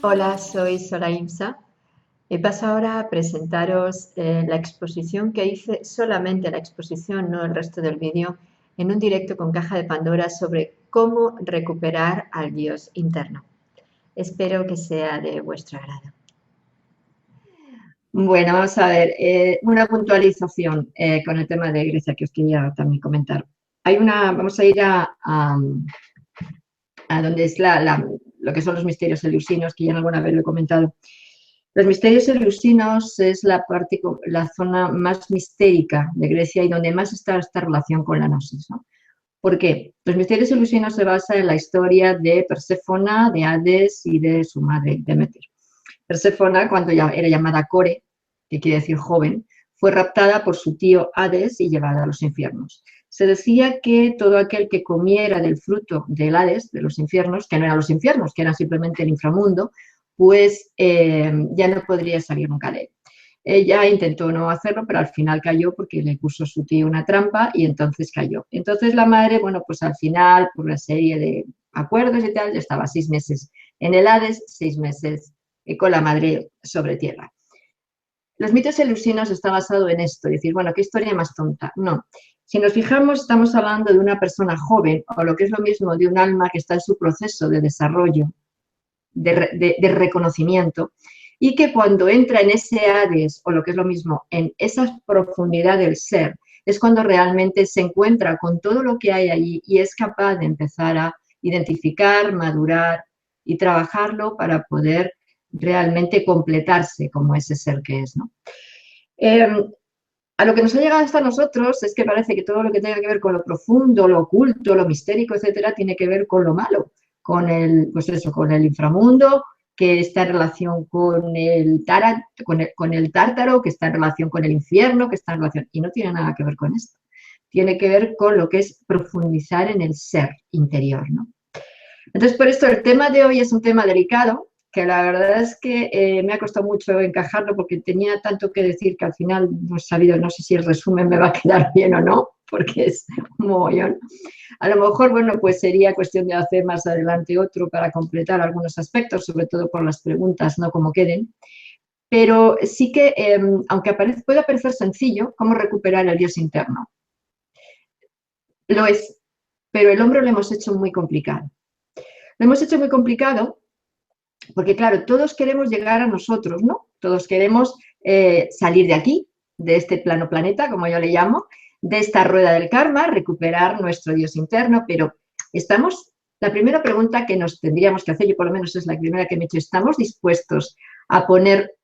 Hola, soy Sora Imsa. Paso ahora a presentaros la exposición que hice, solamente la exposición, no el resto del vídeo, en un directo con Caja de Pandora sobre cómo recuperar al Dios interno. Espero que sea de vuestro agrado. Bueno, vamos a ver, una puntualización con el tema de Grecia que os quería también comentar. Vamos a ir a donde es lo que son los misterios eleusinos, que ya alguna vez lo he comentado. Los misterios eleusinos es la zona más mistérica de Grecia y donde más está esta relación con la gnosis, ¿no? ¿Por qué? Los misterios eleusinos se basa en la historia de Perséfona, de Hades y de su madre, Demeter. Perséfona, cuando ya era llamada Core, que quiere decir joven, fue raptada por su tío Hades y llevada a los infiernos. Se decía que todo aquel que comiera del fruto del Hades, de los infiernos, que no eran los infiernos, que eran simplemente el inframundo, pues ya no podría salir nunca de él. Ella intentó no hacerlo, pero al final cayó porque le puso su tío una trampa y entonces cayó. Entonces la madre, bueno, pues al final, por una serie de acuerdos y tal, estaba 6 meses en el Hades, 6 meses con la madre sobre tierra. Los mitos eleusinos está basado en esto, decir, bueno, qué historia más tonta. No, si nos fijamos, estamos hablando de una persona joven, o lo que es lo mismo, de un alma que está en su proceso de desarrollo, de reconocimiento, y que cuando entra en ese Hades, o lo que es lo mismo, en esa profundidad del ser, es cuando realmente se encuentra con todo lo que hay allí y es capaz de empezar a identificar, madurar y trabajarlo para poder realmente completarse como ese ser que es, ¿no? Eh, a lo que nos ha llegado hasta nosotros es que parece que todo lo que tenga que ver con lo profundo, lo oculto, lo mistérico, etcétera, tiene que ver con lo malo, con pues eso, con el inframundo, que está en relación con el tártaro, que está en relación con el infierno, que está en relación, y no tiene nada que ver con esto. Tiene que ver con lo que es profundizar en el ser interior, ¿no? Entonces, por esto el tema de hoy es un tema delicado, que la verdad es que me ha costado mucho encajarlo porque tenía tanto que decir que al final no he sabido, no sé si el resumen me va a quedar bien o no, porque es un mogollón. A lo mejor, bueno, pues sería cuestión de hacer más adelante otro para completar algunos aspectos, sobre todo por las preguntas, no como queden. Pero sí que, aunque pueda parecer sencillo, ¿cómo recuperar el Dios interno? Lo es, pero el hombre lo hemos hecho muy complicado. Lo hemos hecho muy complicado porque, claro, todos queremos llegar a nosotros, ¿no? Todos queremos salir de aquí, de este plano planeta, como yo le llamo, de esta rueda del karma, recuperar nuestro Dios interno, pero la primera pregunta que nos tendríamos que hacer, yo por lo menos es la primera que me he hecho, ¿estamos dispuestos a poner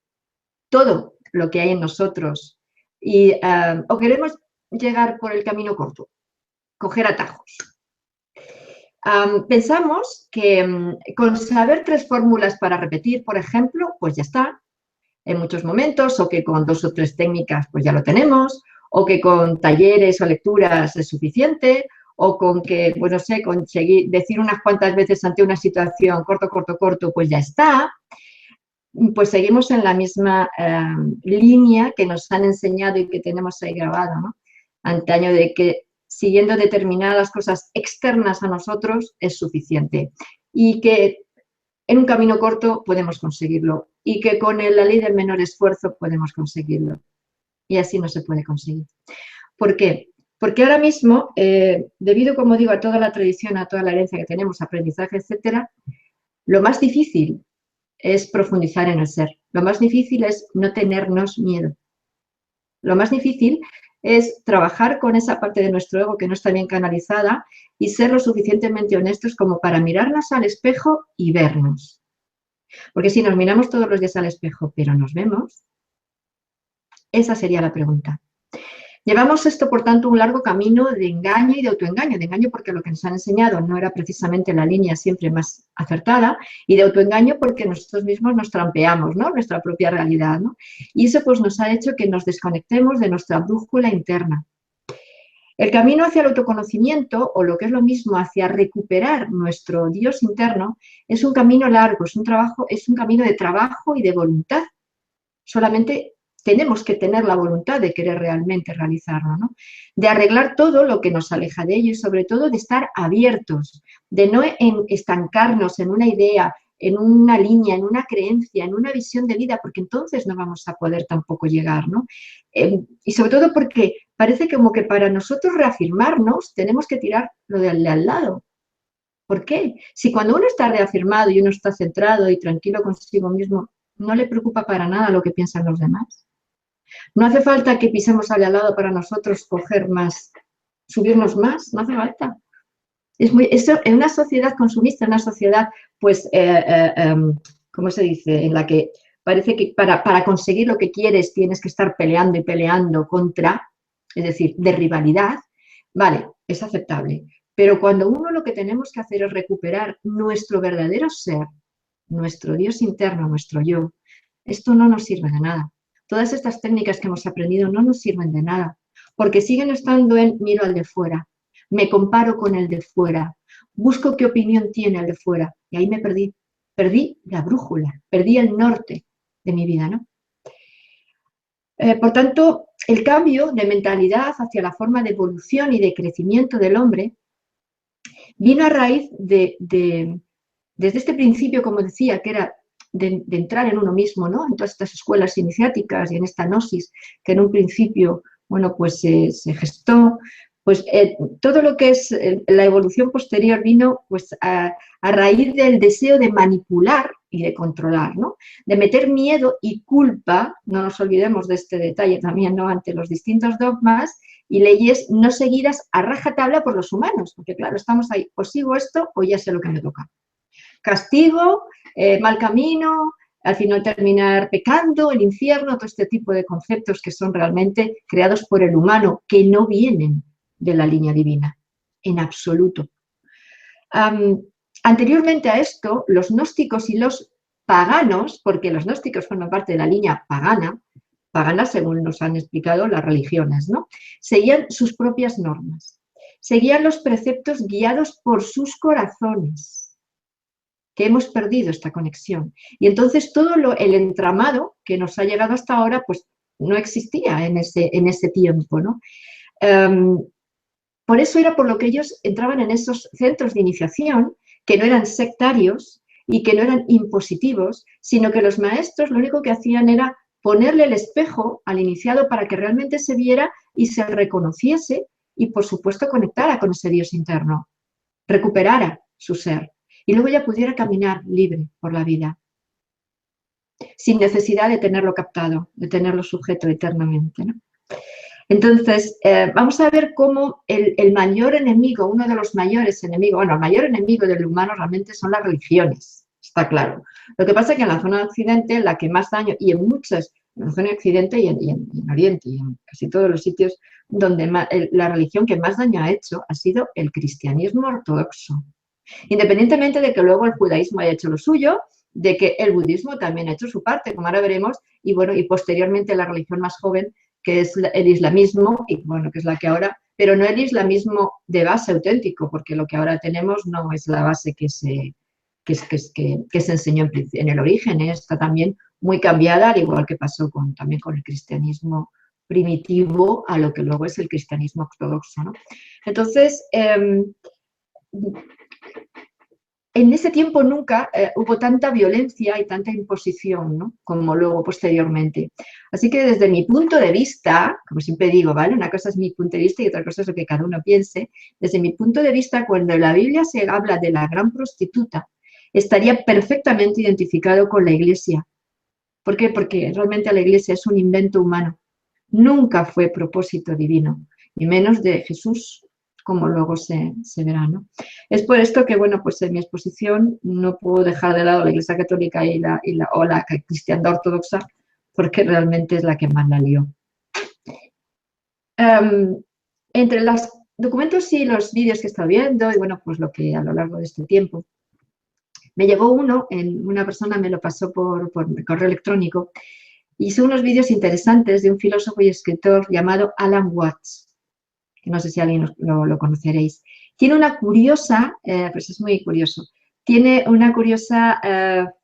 todo lo que hay en nosotros o queremos llegar por el camino corto, coger atajos? Pensamos que con saber 3 fórmulas para repetir, por ejemplo, pues ya está, en muchos momentos, o que con 2 o 3 técnicas pues ya lo tenemos, o que con talleres o lecturas es suficiente, o con que, pues no sé, conseguir decir unas cuantas veces ante una situación corto, corto, corto, pues ya está. Pues seguimos en la misma línea que nos han enseñado y que tenemos ahí grabado, ¿no? Antaño, de que siguiendo determinadas cosas externas a nosotros es suficiente y que en un camino corto podemos conseguirlo y que con la ley del menor esfuerzo podemos conseguirlo. Y así no se puede conseguir. ¿Por qué? Porque ahora mismo, debido, como digo, a toda la tradición, a toda la herencia que tenemos, aprendizaje, etcétera, lo más difícil es profundizar en el ser. Lo más difícil es no tenernos miedo. Lo más difícil es trabajar con esa parte de nuestro ego que no está bien canalizada y ser lo suficientemente honestos como para mirarnos al espejo y vernos. Porque si nos miramos todos los días al espejo, pero nos vemos, esa sería la pregunta. Llevamos esto, por tanto, un largo camino de engaño y de autoengaño. De engaño porque lo que nos han enseñado no era precisamente la línea siempre más acertada, y de autoengaño porque nosotros mismos nos trampeamos, ¿no? Nuestra propia realidad, ¿no? Y eso pues nos ha hecho que nos desconectemos de nuestra brújula interna. El camino hacia el autoconocimiento, o lo que es lo mismo, hacia recuperar nuestro Dios interno, es un camino largo, es un camino de trabajo y de voluntad. Solamente tenemos que tener la voluntad de querer realmente realizarlo, ¿no? De arreglar todo lo que nos aleja de ello y sobre todo de estar abiertos, de no estancarnos en una idea en una línea, en una creencia, en una visión de vida, porque entonces no vamos a poder tampoco llegar, ¿no? Y sobre todo porque parece como que para nosotros reafirmarnos tenemos que tirar lo de al lado. ¿Por qué? Si cuando uno está reafirmado y uno está centrado y tranquilo consigo mismo, no le preocupa para nada lo que piensan los demás. No hace falta que pisemos al lado para nosotros coger más, subirnos más, no hace falta. Eso, en una sociedad consumista, en una sociedad, pues, ¿cómo se dice? En la que parece que para conseguir lo que quieres tienes que estar peleando y peleando contra, es decir, de rivalidad, vale, es aceptable. Pero cuando uno lo que tenemos que hacer es recuperar nuestro verdadero ser, nuestro Dios interno, nuestro yo, esto no nos sirve de nada. Todas estas técnicas que hemos aprendido no nos sirven de nada, porque siguen estando en miro al de fuera, me comparo con el de fuera, busco qué opinión tiene el de fuera, y ahí me perdí. Perdí la brújula, perdí el norte de mi vida, ¿no? Por tanto, el cambio de mentalidad hacia la forma de evolución y de crecimiento del hombre vino a raíz desde este principio, como decía, que era de entrar en uno mismo, ¿no? En todas estas escuelas iniciáticas y en esta gnosis que en un principio, bueno, pues se gestó, pues todo lo que es la evolución posterior vino pues a raíz del deseo de manipular y de controlar, ¿no? De meter miedo y culpa, no nos olvidemos de este detalle también, ¿no? Ante los distintos dogmas y leyes no seguidas a rajatabla por los humanos, porque claro, estamos ahí, o sigo esto o ya sé lo que me toca. Castigo, mal camino, al final terminar pecando, el infierno, todo este tipo de conceptos que son realmente creados por el humano, que no vienen de la línea divina, en absoluto. Anteriormente a esto, los gnósticos y los paganos, porque los gnósticos forman parte de la línea pagana según nos han explicado las religiones, ¿no? Seguían sus propias normas, seguían los preceptos guiados por sus corazones, que hemos perdido esta conexión. Y entonces todo el entramado que nos ha llegado hasta ahora, pues no existía en ese tiempo, ¿no? Por eso era por lo que ellos entraban en esos centros de iniciación, que no eran sectarios y que no eran impositivos, sino que los maestros lo único que hacían era ponerle el espejo al iniciado para que realmente se viera y se reconociese y, por supuesto, conectara con ese Dios interno, recuperara su ser y luego ya pudiera caminar libre por la vida, sin necesidad de tenerlo captado, de tenerlo sujeto eternamente, ¿no? Entonces, vamos a ver cómo el mayor enemigo, uno de los mayores enemigos, bueno, el mayor enemigo del humano realmente son las religiones, está claro. Lo que pasa es que en la zona de Occidente, la que más daño, y en muchas, en la zona de Occidente y en Oriente, y en casi todos los sitios donde la religión que más daño ha hecho ha sido el cristianismo ortodoxo. Independientemente de que luego el judaísmo haya hecho lo suyo, de que el budismo también ha hecho su parte, como ahora veremos, y bueno, y posteriormente la religión más joven, que es el islamismo, y bueno, que es la que ahora, pero no el islamismo de base auténtico, porque lo que ahora tenemos no es la base que se enseñó en el origen, está también muy cambiada, al igual que pasó también con el cristianismo primitivo, a lo que luego es el cristianismo ortodoxo, ¿no? Entonces, en ese tiempo nunca hubo tanta violencia y tanta imposición, ¿no? Como luego posteriormente. Así que desde mi punto de vista, como siempre digo, ¿vale? Una cosa es mi punto de vista y otra cosa es lo que cada uno piense. Desde mi punto de vista, cuando en la Biblia se habla de la gran prostituta, estaría perfectamente identificado con la Iglesia. ¿Por qué? Porque realmente la Iglesia es un invento humano. Nunca fue propósito divino, ni menos de Jesús, como luego se verá, ¿no? Es por esto que, bueno, pues en mi exposición no puedo dejar de lado la Iglesia Católica o la cristiandad ortodoxa, porque realmente es la que más la lió. Entre los documentos y los vídeos que he estado viendo, y bueno, pues lo que a lo largo de este tiempo, me llegó una persona me lo pasó por correo electrónico, y son unos vídeos interesantes de un filósofo y escritor llamado Alan Watts. No sé si alguien lo conoceréis. Tiene una curiosa, pues es muy curioso, tiene una curiosa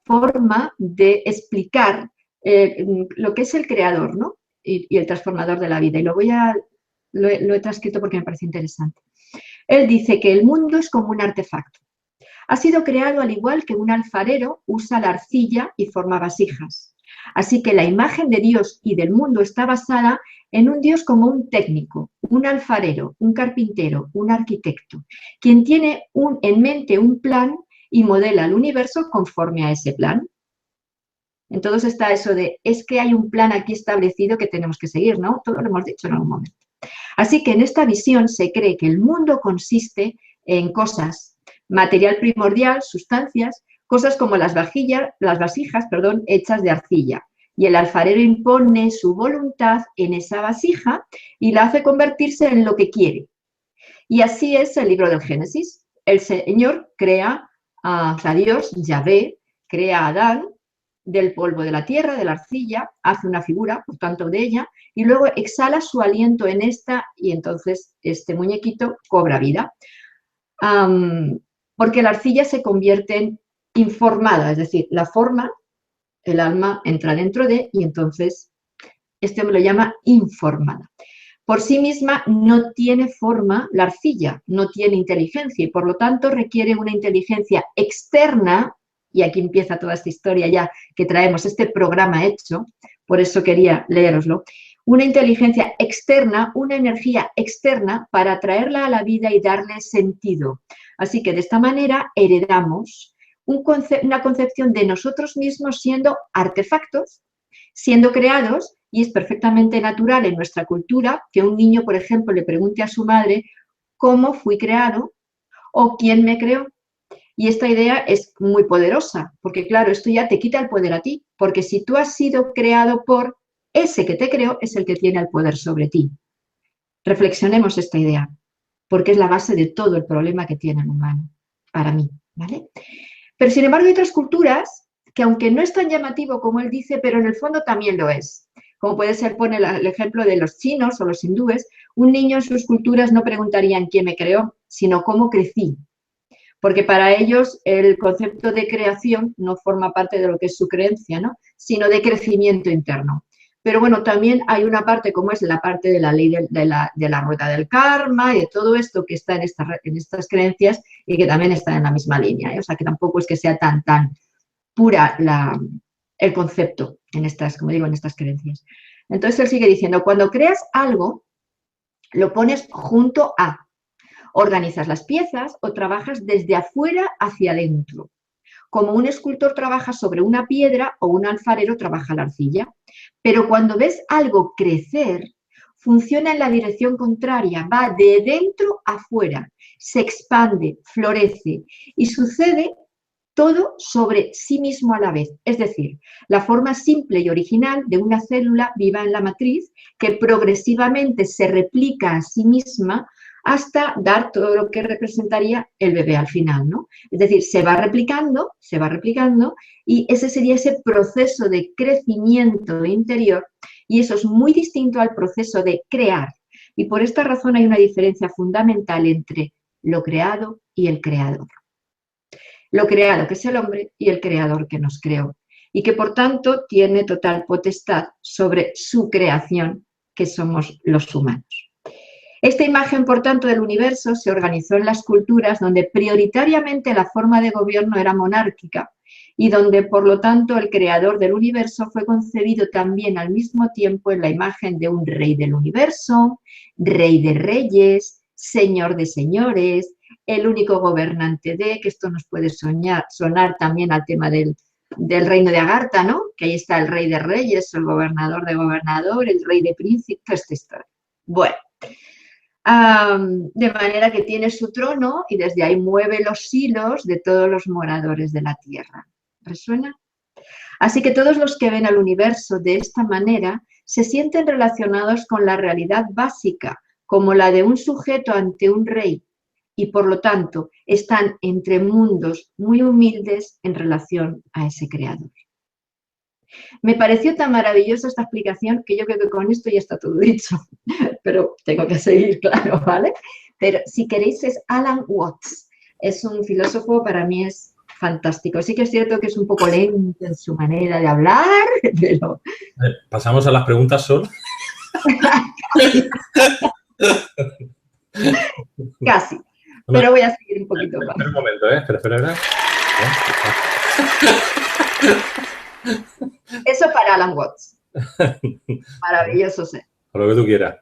forma de explicar lo que es el creador, ¿no? Y el transformador de la vida. Y lo he transcrito porque me parece interesante. Él dice que el mundo es como un artefacto. Ha sido creado al igual que un alfarero usa la arcilla y forma vasijas. Así que la imagen de Dios y del mundo está basada en un Dios como un técnico, un alfarero, un carpintero, un arquitecto, quien tiene en mente un plan y modela el universo conforme a ese plan. Entonces está eso de, es que hay un plan aquí establecido que tenemos que seguir, ¿no? Todo lo hemos dicho en algún momento. Así que en esta visión se cree que el mundo consiste en cosas, material primordial, sustancias, cosas como las vasijas, hechas de arcilla. Y el alfarero impone su voluntad en esa vasija y la hace convertirse en lo que quiere. Y así es el libro del Génesis. El Señor crea, o sea, Dios, Yahvé, crea a Adán del polvo de la tierra, de la arcilla, hace una figura, por tanto, de ella, y luego exhala su aliento en esta y entonces este muñequito cobra vida. Porque la arcilla se convierte en informada, es decir, la forma, el alma entra dentro de y entonces este me lo llama informada. Por sí misma no tiene forma la arcilla, no tiene inteligencia y por lo tanto requiere una inteligencia externa, y aquí empieza toda esta historia ya que traemos, este programa hecho, por eso quería leeroslo, una inteligencia externa, una energía externa para traerla a la vida y darle sentido. Así que de esta manera heredamos una concepción de nosotros mismos siendo artefactos, siendo creados, y es perfectamente natural en nuestra cultura que un niño, por ejemplo, le pregunte a su madre cómo fui creado o quién me creó. Y esta idea es muy poderosa, porque claro, esto ya te quita el poder a ti, porque si tú has sido creado por ese que te creó, es el que tiene el poder sobre ti. Reflexionemos esta idea, porque es la base de todo el problema que tiene el humano, para mí, ¿vale? Pero sin embargo hay otras culturas que aunque no es tan llamativo como él dice, pero en el fondo también lo es. Como puede ser, pone el ejemplo de los chinos o los hindúes, un niño en sus culturas no preguntarían quién me creó, sino cómo crecí. Porque para ellos el concepto de creación no forma parte de lo que es su creencia, ¿no? Sino de crecimiento interno. Pero bueno, también hay una parte como es la parte de la ley de la rueda del karma y de todo esto que está en estas creencias y que también está en la misma línea, ¿eh? O sea, que tampoco es que sea tan pura el concepto en estas, como digo, en estas creencias. Entonces él sigue diciendo, cuando creas algo, lo pones junto a. Organizas las piezas o trabajas desde afuera hacia adentro. Como un escultor trabaja sobre una piedra o un alfarero trabaja la arcilla. Pero cuando ves algo crecer, funciona en la dirección contraria, va de dentro afuera, se expande, florece y sucede todo sobre sí mismo a la vez. Es decir, la forma simple y original de una célula viva en la matriz que progresivamente se replica a sí misma hasta dar todo lo que representaría el bebé al final, ¿no? Es decir, se va replicando y ese sería ese proceso de crecimiento interior y eso es muy distinto al proceso de crear. Y por esta razón hay una diferencia fundamental entre lo creado y el creador. Lo creado, que es el hombre, y el creador que nos creó. Y que por tanto tiene total potestad sobre su creación, que somos los humanos. Esta imagen, por tanto, del universo se organizó en las culturas donde prioritariamente la forma de gobierno era monárquica y donde, por lo tanto, el creador del universo fue concebido también al mismo tiempo en la imagen de un rey del universo, rey de reyes, señor de señores, el único gobernante de, que esto nos puede sonar también al tema del reino de Agartha, ¿no? Que ahí está el rey de reyes, el gobernador de gobernador, el rey de príncipes, toda esta historia. Bueno. De manera que tiene su trono y desde ahí mueve los hilos de todos los moradores de la tierra. ¿Resuena? Así que todos los que ven al universo de esta manera se sienten relacionados con la realidad básica, como la de un sujeto ante un rey, y por lo tanto están entre mundos muy humildes en relación a ese creador. Me pareció tan maravillosa esta explicación que yo creo que con esto ya está todo dicho, pero tengo que seguir, claro, ¿vale? Pero si queréis es Alan Watts, es un filósofo, para mí es fantástico. Sí que es cierto que es un poco lento en su manera de hablar, pero... ¿Pasamos a las preguntas, Sol? Casi. pero voy a seguir un poquito más. Espera un momento, espera. Eso para Alan Watts. Maravilloso ser. O lo que tú quieras.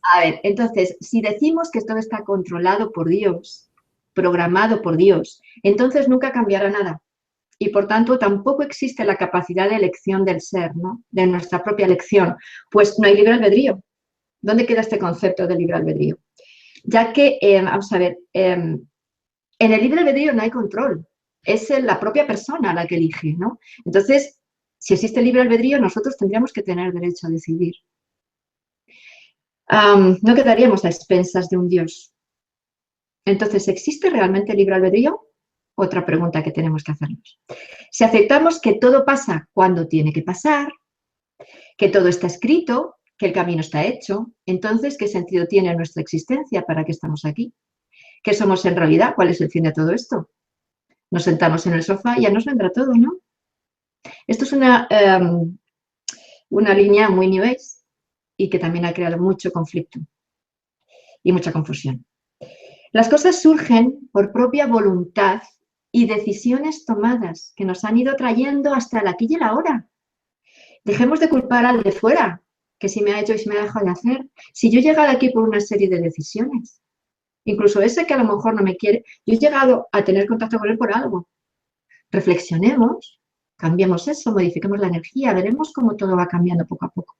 A ver, entonces, si decimos que todo está controlado por Dios, programado por Dios, entonces nunca cambiará nada. Y por tanto, tampoco existe la capacidad de elección del ser, ¿no? De nuestra propia elección. Pues no hay libre albedrío. ¿Dónde queda este concepto de libre albedrío? Ya que, vamos a ver, en el libre albedrío no hay control. Es la propia persona la que elige, ¿no? Entonces, si existe libre albedrío, nosotros tendríamos que tener derecho a decidir. No quedaríamos a expensas de un Dios. Entonces, ¿existe realmente libre albedrío? Otra pregunta que tenemos que hacernos. Si aceptamos que todo pasa cuando tiene que pasar, que todo está escrito, que el camino está hecho, entonces, ¿qué sentido tiene nuestra existencia? ¿Para qué estamos aquí? ¿Qué somos en realidad? ¿Cuál es el fin de todo esto? Nos sentamos en el sofá y ya nos vendrá todo, ¿no? Esto es una línea muy New Age y que también ha creado mucho conflicto y mucha confusión. Las cosas surgen por propia voluntad y decisiones tomadas que nos han ido trayendo hasta el aquí y el ahora. Dejemos de culpar al de fuera, que si me ha hecho y si me ha dejado de hacer. Si yo he llegado aquí por una serie de decisiones, incluso ese que a lo mejor no me quiere, yo he llegado a tener contacto con él por algo. Reflexionemos, cambiemos eso, modifiquemos la energía, veremos cómo todo va cambiando poco a poco.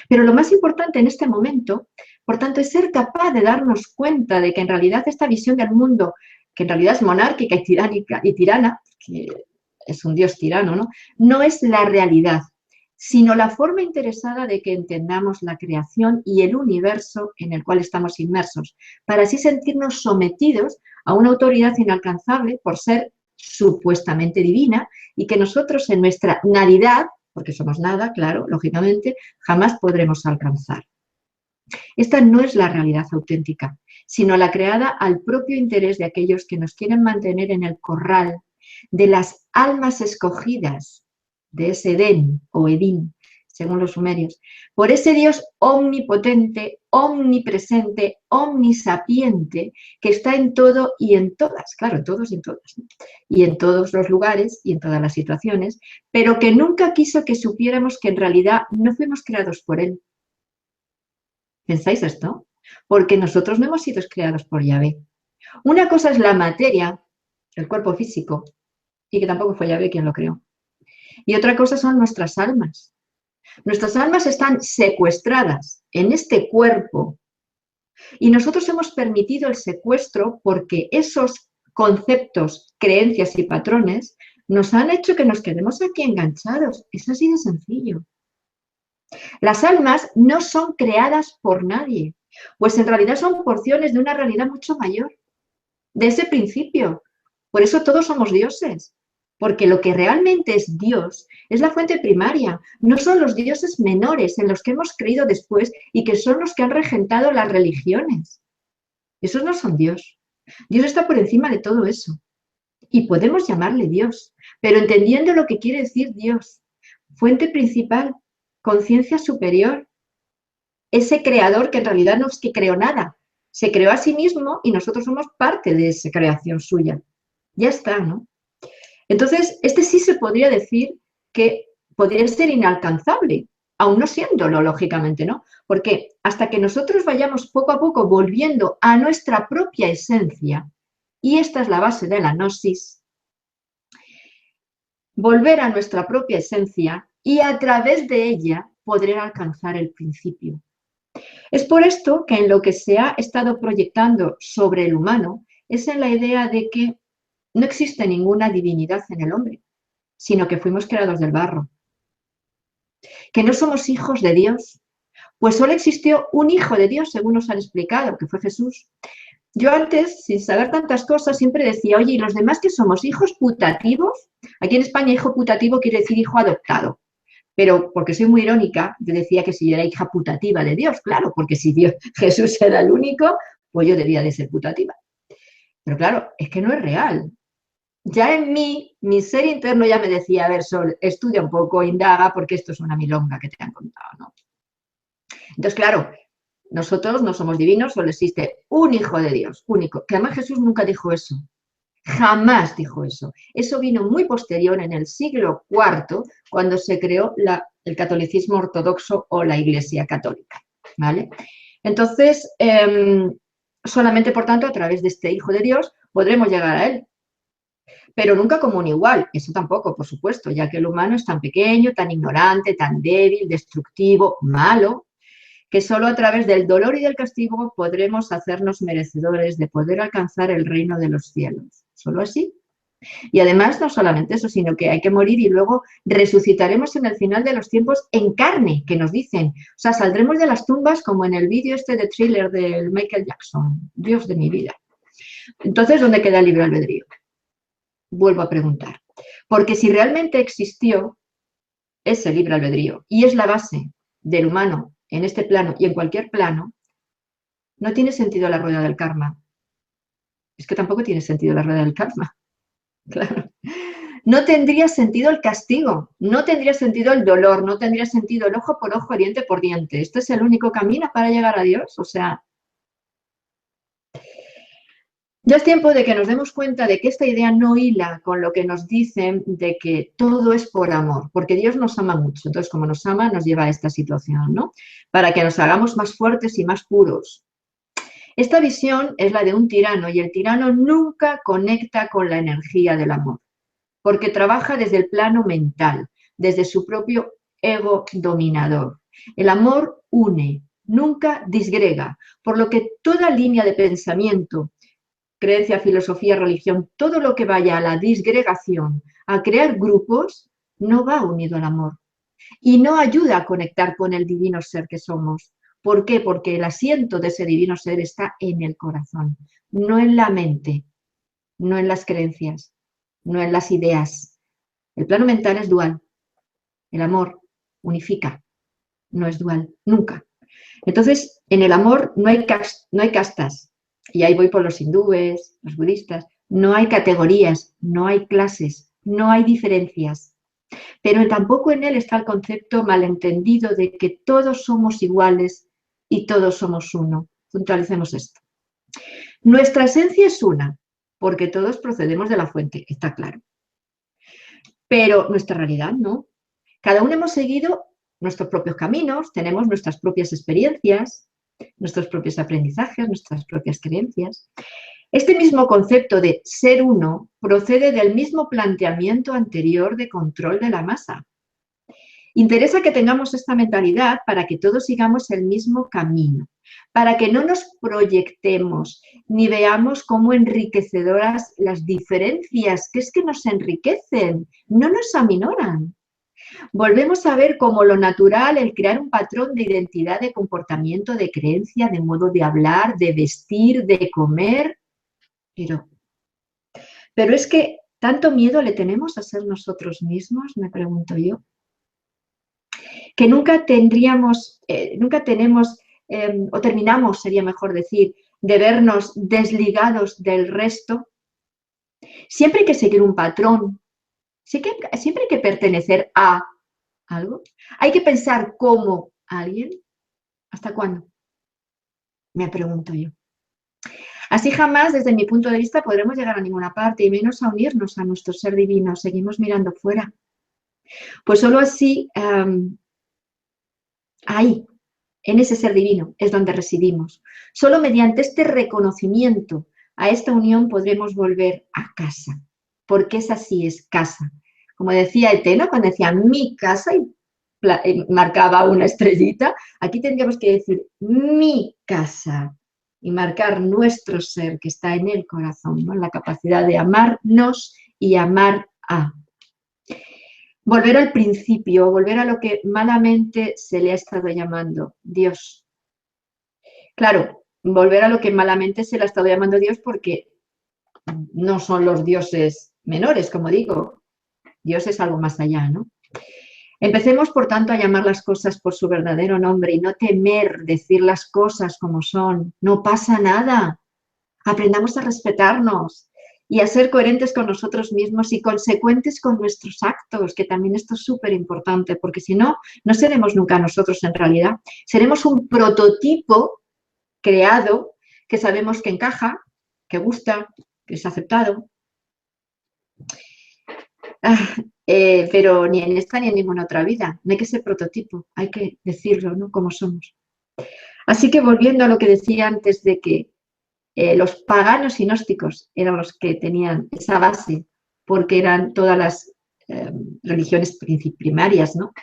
Pero lo más importante en este momento, por tanto, es ser capaz de darnos cuenta de que en realidad esta visión del mundo, que en realidad es monárquica y tiránica y tirana, que es un dios tirano, ¿no? No es la realidad, sino la forma interesada de que entendamos la creación y el universo en el cual estamos inmersos, para así sentirnos sometidos a una autoridad inalcanzable por ser supuestamente divina y que nosotros en nuestra nadidad, porque somos nada, claro, lógicamente, jamás podremos alcanzar. Esta no es la realidad auténtica, sino la creada al propio interés de aquellos que nos quieren mantener en el corral de las almas escogidas de ese Edén o Edín, según los sumerios, por ese Dios omnipotente, omnipresente, omnisapiente, que está en todo y en todas, claro, en todos y en todas, ¿no? Y en todos los lugares y en todas las situaciones, pero que nunca quiso que supiéramos que en realidad no fuimos creados por Él. ¿Pensáis esto? Porque nosotros no hemos sido creados por Yahvé. Una cosa es la materia, el cuerpo físico, y que tampoco fue Yahvé quien lo creó. Y otra cosa son nuestras almas. Nuestras almas están secuestradas en este cuerpo y nosotros hemos permitido el secuestro porque esos conceptos, creencias y patrones nos han hecho que nos quedemos aquí enganchados. Es así de sencillo. Las almas no son creadas por nadie, pues en realidad son porciones de una realidad mucho mayor, de ese principio. Por eso todos somos dioses. Porque lo que realmente es Dios es la fuente primaria, no son los dioses menores en los que hemos creído después y que son los que han regentado las religiones. Esos no son Dios. Dios está por encima de todo eso. Y podemos llamarle Dios, pero entendiendo lo que quiere decir Dios. Fuente principal, conciencia superior, ese creador que en realidad no es que creó nada, se creó a sí mismo y nosotros somos parte de esa creación suya. Ya está, ¿no? Entonces, este sí se podría decir que podría ser inalcanzable, aún no siéndolo, lógicamente, ¿no? Porque hasta que nosotros vayamos poco a poco volviendo a nuestra propia esencia, y esta es la base de la gnosis, volver a nuestra propia esencia y a través de ella poder alcanzar el principio. Es por esto que en lo que se ha estado proyectando sobre el humano es en la idea de que no existe ninguna divinidad en el hombre, sino que fuimos creados del barro. Que no somos hijos de Dios, pues solo existió un hijo de Dios, según nos han explicado, que fue Jesús. Yo antes, sin saber tantas cosas, siempre decía, oye, ¿y los demás que somos hijos putativos? Aquí en España hijo putativo quiere decir hijo adoptado. Pero porque soy muy irónica, yo decía que si yo era hija putativa de Dios, claro, porque si Dios, Jesús era el único, pues yo debía de ser putativa. Pero claro, es que no es real. Ya en mí, mi ser interno ya me decía, a ver, Sol, estudia un poco, indaga, porque esto es una milonga que te han contado, ¿no? Entonces, claro, Nosotros no somos divinos, solo existe un hijo de Dios, único. Que además Jesús nunca dijo eso. Jamás dijo eso. Eso vino muy posterior, en el siglo IV, cuando se creó el catolicismo ortodoxo o la Iglesia católica, ¿vale? Entonces, solamente, por tanto, a través de este Hijo de Dios podremos llegar a Él. Pero nunca como un igual, eso tampoco, por supuesto, ya que el humano es tan pequeño, tan ignorante, tan débil, destructivo, malo, que solo a través del dolor y del castigo podremos hacernos merecedores de poder alcanzar el reino de los cielos. Solo así. Y además, no solamente eso, sino que hay que morir y luego resucitaremos en el final de los tiempos en carne, que nos dicen. O sea, saldremos de las tumbas como en el vídeo este de Thriller de Michael Jackson. Dios de mi vida. Entonces, ¿dónde queda el libre albedrío? Vuelvo a preguntar. Porque si realmente existió ese libre albedrío y es la base del humano en este plano y en cualquier plano, no tiene sentido la rueda del karma. Es que tampoco tiene sentido la rueda del karma. Claro. No tendría sentido el castigo, no tendría sentido el dolor, no tendría sentido el ojo por ojo, diente por diente. ¿Este es el único camino para llegar a Dios? O sea, ya es tiempo de que nos demos cuenta de que esta idea no hila con lo que nos dicen de que todo es por amor, porque Dios nos ama mucho. Entonces, como nos ama, nos lleva a esta situación, ¿no? Para que nos hagamos más fuertes y más puros. Esta visión es la de un tirano y el tirano nunca conecta con la energía del amor, porque trabaja desde el plano mental, desde su propio ego dominador. El amor une, nunca disgrega, por lo que toda línea de pensamiento, creencia, filosofía, religión, todo lo que vaya a la disgregación, a crear grupos, no va unido al amor y no ayuda a conectar con el divino ser que somos. ¿Por qué? Porque el asiento de ese divino ser está en el corazón, no en la mente, no en las creencias, no en las ideas. El plano mental es dual. El amor unifica, no es dual, nunca. Entonces, en el amor no hay castas. Y ahí voy por los hindúes, los budistas. No hay categorías, no hay clases, no hay diferencias. Pero tampoco en él está el concepto malentendido de que todos somos iguales y todos somos uno. Puntualicemos esto. Nuestra esencia es una, porque todos procedemos de la fuente, está claro. Pero nuestra realidad no. Cada uno hemos seguido nuestros propios caminos, tenemos nuestras propias experiencias, nuestros propios aprendizajes, nuestras propias creencias. Este mismo concepto de ser uno procede del mismo planteamiento anterior de control de la masa. Interesa que tengamos esta mentalidad para que todos sigamos el mismo camino, para que no nos proyectemos ni veamos como enriquecedoras las diferencias, que es que nos enriquecen, no nos aminoran. Volvemos a ver como lo natural el crear un patrón de identidad, de comportamiento, de creencia, de modo de hablar, de vestir, de comer. Pero es que tanto miedo le tenemos a ser nosotros mismos, me pregunto yo, que nunca tenemos, o terminamos, sería mejor decir, de vernos desligados del resto. Siempre hay que seguir un patrón, siempre hay que pertenecer a algo. Hay que pensar como alguien. ¿Hasta cuándo? Me pregunto yo. Así jamás, desde mi punto de vista, podremos llegar a ninguna parte, y menos a unirnos a nuestro ser divino. Seguimos mirando fuera. Pues solo así, ahí, en ese ser divino, es donde residimos. Solo mediante este reconocimiento a esta unión podremos volver a casa, porque esa sí es casa. Como decía Etena, cuando decía mi casa y marcaba una estrellita, aquí tendríamos que decir mi casa y marcar nuestro ser que está en el corazón, ¿no? La capacidad de amarnos y amar a. Volver al principio, volver a lo que malamente se le ha estado llamando Dios. Claro, volver a lo que malamente se le ha estado llamando Dios porque no son los dioses menores, como digo. Dios es algo más allá, ¿no? Empecemos, por tanto, a llamar las cosas por su verdadero nombre y no temer decir las cosas como son. No pasa nada. Aprendamos a respetarnos y a ser coherentes con nosotros mismos y consecuentes con nuestros actos, que también esto es súper importante, porque si no, no seremos nunca nosotros en realidad. Seremos un prototipo creado que sabemos que encaja, que gusta, que es aceptado. Pero ni en esta ni en ninguna otra vida. No hay que ser prototipo, hay que decirlo, ¿no? Como somos. Así que volviendo a lo que decía antes de que los paganos y gnósticos eran los que tenían esa base, porque eran todas las religiones primarias, ¿no?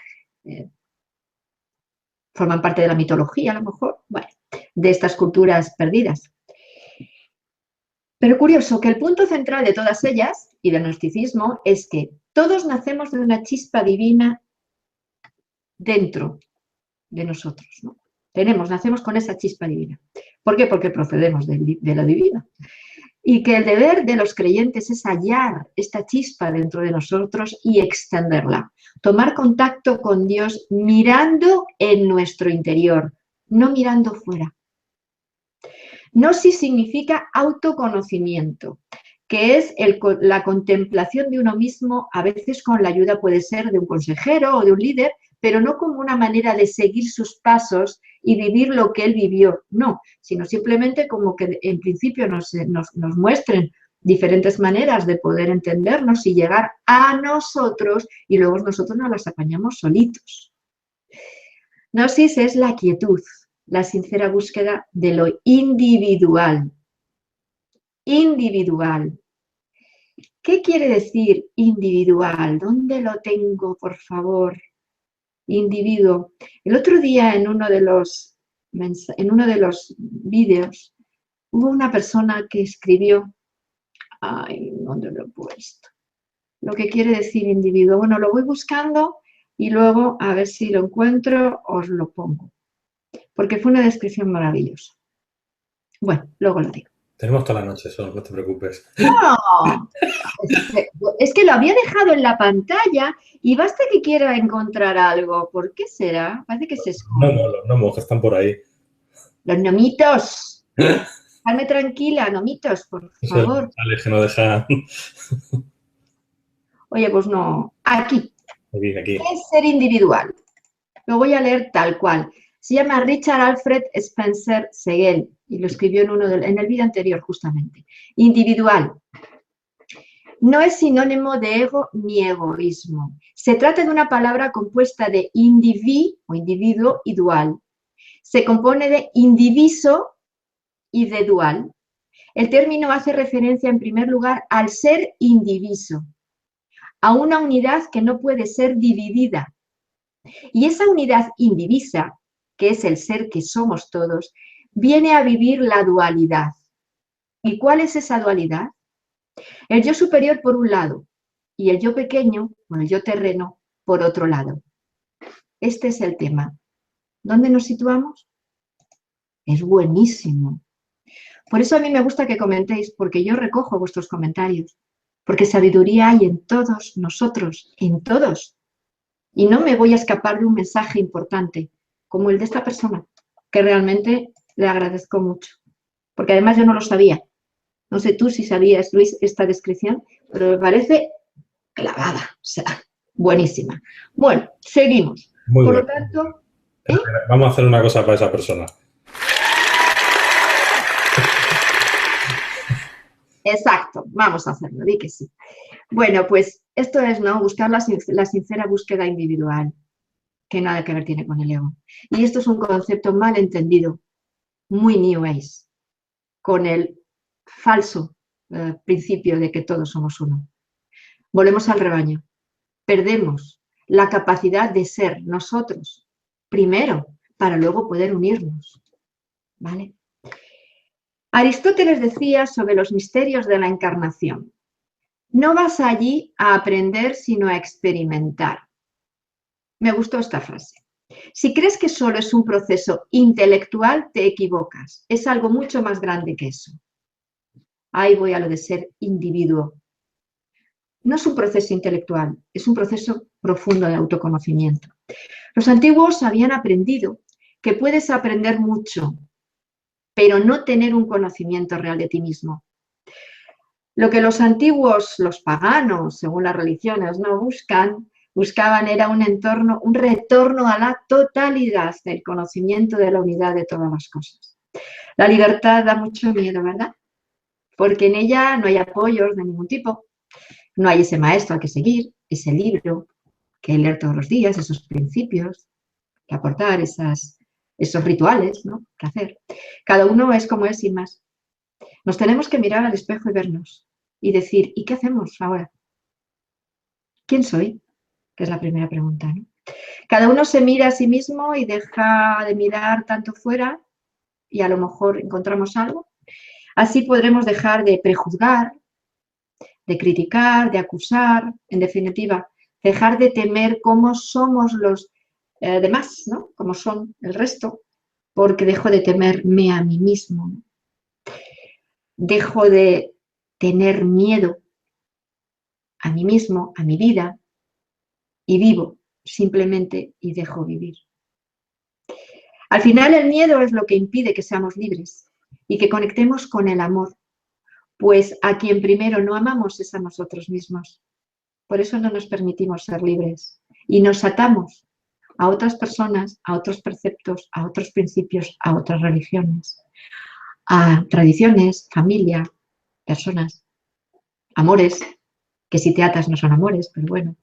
Forman parte de la mitología, a lo mejor, bueno, de estas culturas perdidas. Pero curioso que el punto central de todas ellas y del gnosticismo es que todos nacemos de una chispa divina dentro de nosotros, ¿no? Nacemos con esa chispa divina. ¿Por qué? Porque procedemos de lo divino. Y que el deber de los creyentes es hallar esta chispa dentro de nosotros y extenderla. Tomar contacto con Dios mirando en nuestro interior, no mirando fuera. Gnosis significa autoconocimiento, que es la contemplación de uno mismo, a veces con la ayuda puede ser de un consejero o de un líder, pero no como una manera de seguir sus pasos y vivir lo que él vivió, no, sino simplemente como que en principio nos muestren diferentes maneras de poder entendernos y llegar a nosotros y luego nosotros nos las apañamos solitos. Gnosis es la quietud, la sincera búsqueda de lo individual. Individual. ¿Qué quiere decir individual? ¿Dónde lo tengo, por favor? Individuo. El otro día en uno de los vídeos hubo una persona que escribió, ay, ¿dónde lo he puesto? Lo que quiere decir individuo. Bueno, lo voy buscando y luego a ver si lo encuentro, os lo pongo. Porque fue una descripción maravillosa. Bueno, luego lo digo. Tenemos toda la noche, Sol, no te preocupes. No, es que lo había dejado en la pantalla y basta que quiera encontrar algo. ¿Por qué será? Parece que se esconde. No, los gnomos que están por ahí. Los gnomitos. Dejadme tranquila, gnomitos, por favor. Alex, que no deja... Oye, pues no. Aquí. Aquí. ¿Qué es ser individual? Lo voy a leer tal cual. Se llama Richard Alfred Spencer Segel y lo escribió en el vídeo anterior justamente. Individual. No es sinónimo de ego ni egoísmo. Se trata de una palabra compuesta de individuo y dual. Se compone de indiviso y de dual. El término hace referencia en primer lugar al ser indiviso, a una unidad que no puede ser dividida. Y esa unidad indivisa, que es el ser que somos todos, viene a vivir la dualidad. ¿Y cuál es esa dualidad? El yo superior por un lado y el yo pequeño, o el yo terreno, por otro lado. Este es el tema. ¿Dónde nos situamos? Es buenísimo. Por eso a mí me gusta que comentéis, porque yo recojo vuestros comentarios, porque sabiduría hay en todos nosotros, en todos. Y no me voy a escapar de un mensaje importante, como el de esta persona, que realmente le agradezco mucho. Porque además yo no lo sabía. No sé tú si sabías, Luis, esta descripción, pero me parece clavada, o sea, buenísima. Bueno, seguimos. Muy Por bueno. lo tanto... Vamos a hacer una cosa para esa persona. Exacto, vamos a hacerlo, di que sí. Bueno, pues esto es, ¿no? Buscar la sincera búsqueda individual, que nada que ver tiene con el ego. Y esto es un concepto mal entendido, muy New Age, con el falso principio de que todos somos uno. Volvemos al rebaño. Perdemos la capacidad de ser nosotros primero para luego poder unirnos. ¿Vale? Aristóteles decía sobre los misterios de la encarnación: no vas allí a aprender sino a experimentar. Me gustó esta frase. Si crees que solo es un proceso intelectual, te equivocas. Es algo mucho más grande que eso. Ahí voy a lo de ser individuo. No es un proceso intelectual, es un proceso profundo de autoconocimiento. Los antiguos habían aprendido que puedes aprender mucho, pero no tener un conocimiento real de ti mismo. Lo que los antiguos, los paganos, según las religiones, no buscaban era un entorno, un retorno a la totalidad del conocimiento de la unidad de todas las cosas. La libertad da mucho miedo, ¿verdad? Porque en ella no hay apoyos de ningún tipo, no hay ese maestro al que seguir, ese libro que leer todos los días, esos principios, que aportar, esos rituales, ¿no?, que hacer. Cada uno es como es sin más. Nos tenemos que mirar al espejo y vernos y decir, ¿y qué hacemos ahora? ¿Quién soy? Que es la primera pregunta, ¿no? Cada uno se mira a sí mismo y deja de mirar tanto fuera y a lo mejor encontramos algo. Así podremos dejar de prejuzgar, de criticar, de acusar, en definitiva, dejar de temer cómo somos los demás, ¿no?, como son el resto, porque dejo de temerme a mí mismo, ¿no? Dejo de tener miedo a mí mismo, a mi vida, y vivo simplemente y dejo vivir. Al final el miedo es lo que impide que seamos libres y que conectemos con el amor, pues a quien primero no amamos es a nosotros mismos. Por eso no nos permitimos ser libres y nos atamos a otras personas, a otros preceptos, a otros principios, a otras religiones, a tradiciones, familia, personas, amores, que si te atas no son amores, pero bueno.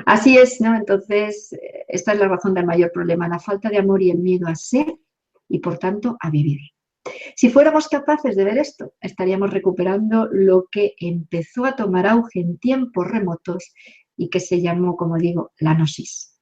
Así es, ¿no? Entonces, esta es la razón del mayor problema, la falta de amor y el miedo a ser y, por tanto, a vivir. Si fuéramos capaces de ver esto, estaríamos recuperando lo que empezó a tomar auge en tiempos remotos y que se llamó, como digo, la gnosis.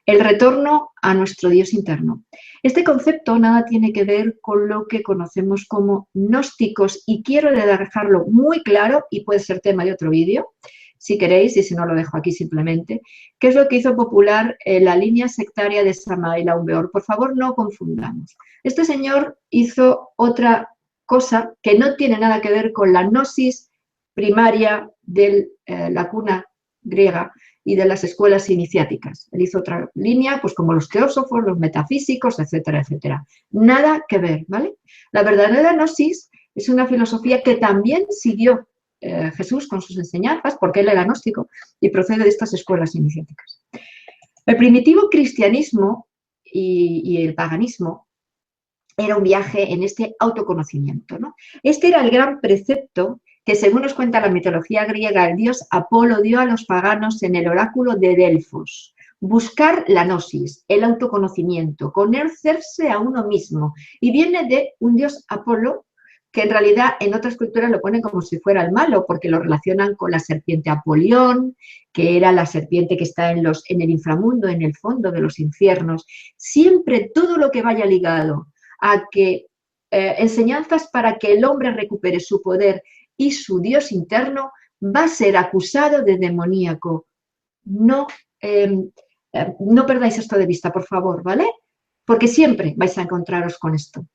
El retorno a nuestro Dios interno. Este concepto nada tiene que ver con lo que conocemos como gnósticos y quiero dejarlo muy claro y puede ser tema de otro vídeo, si queréis, y si no lo dejo aquí simplemente, que es lo que hizo popular la línea sectaria de Samael Aumbeor. Por favor, no confundamos. Este señor hizo otra cosa que no tiene nada que ver con la gnosis primaria de la cuna griega y de las escuelas iniciáticas. Él hizo otra línea, pues como los teósofos, los metafísicos, etcétera, etcétera. Nada que ver, ¿vale? La verdadera gnosis es una filosofía que también siguió Jesús con sus enseñanzas, porque él era gnóstico y procede de estas escuelas iniciáticas. El primitivo cristianismo y el paganismo era un viaje en este autoconocimiento, ¿no? Este era el gran precepto que, según nos cuenta la mitología griega, el dios Apolo dio a los paganos en el oráculo de Delfos. Buscar la gnosis, el autoconocimiento, conocerse a uno mismo. Y viene de un dios Apolo, que en realidad en otras culturas lo ponen como si fuera el malo, porque lo relacionan con la serpiente Apolión, que era la serpiente que está en el inframundo, en el fondo de los infiernos. Siempre todo lo que vaya ligado a que enseñanzas para que el hombre recupere su poder y su Dios interno va a ser acusado de demoníaco. No perdáis esto de vista, por favor, ¿vale? Porque siempre vais a encontraros con esto,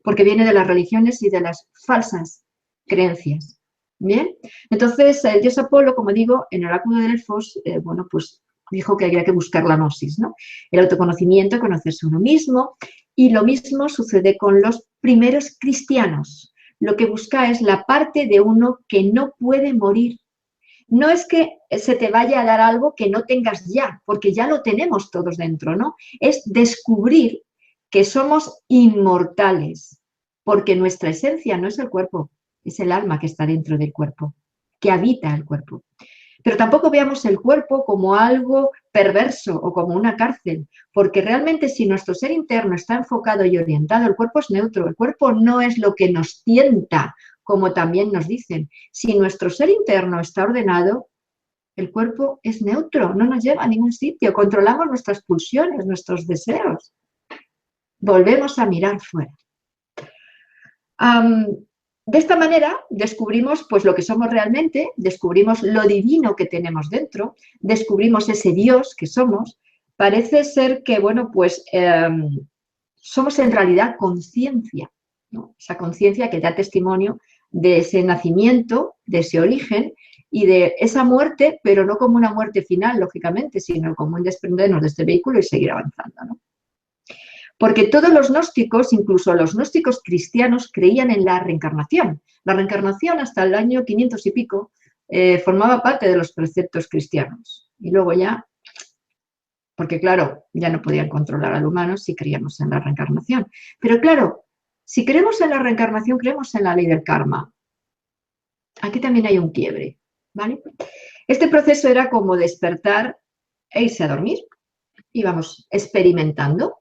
porque viene de las religiones y de las falsas creencias. ¿Bien? Entonces, el dios Apolo, como digo, en el oráculo de Delfos, bueno, pues dijo que había que buscar la gnosis, ¿no? El autoconocimiento, conocerse a uno mismo, y lo mismo sucede con los primeros cristianos. Lo que busca es la parte de uno que no puede morir. No es que se te vaya a dar algo que no tengas ya, porque ya lo tenemos todos dentro, ¿no? Es descubrir que somos inmortales, porque nuestra esencia no es el cuerpo, es el alma que está dentro del cuerpo, que habita el cuerpo. Pero tampoco veamos el cuerpo como algo perverso o como una cárcel, porque realmente si nuestro ser interno está enfocado y orientado, el cuerpo es neutro, el cuerpo no es lo que nos tienta, como también nos dicen. Si nuestro ser interno está ordenado, el cuerpo es neutro, no nos lleva a ningún sitio, controlamos nuestras pulsiones, nuestros deseos. Volvemos a mirar fuera. De esta manera descubrimos pues lo que somos realmente, descubrimos lo divino que tenemos dentro, descubrimos ese Dios que somos. Parece ser que, bueno, pues somos en realidad conciencia, ¿no? Esa conciencia que da testimonio de ese nacimiento, de ese origen y de esa muerte, pero no como una muerte final, lógicamente, sino como un desprendernos de este vehículo y seguir avanzando, ¿no? Porque todos los gnósticos, incluso los gnósticos cristianos, creían en la reencarnación. La reencarnación hasta el año 500 y pico formaba parte de los preceptos cristianos. Y luego ya, porque claro, ya no podían controlar al humano si creíamos en la reencarnación. Pero claro, si creemos en la reencarnación, creemos en la ley del karma. Aquí también hay un quiebre, ¿vale? Este proceso era como despertar e irse a dormir. Íbamos experimentando.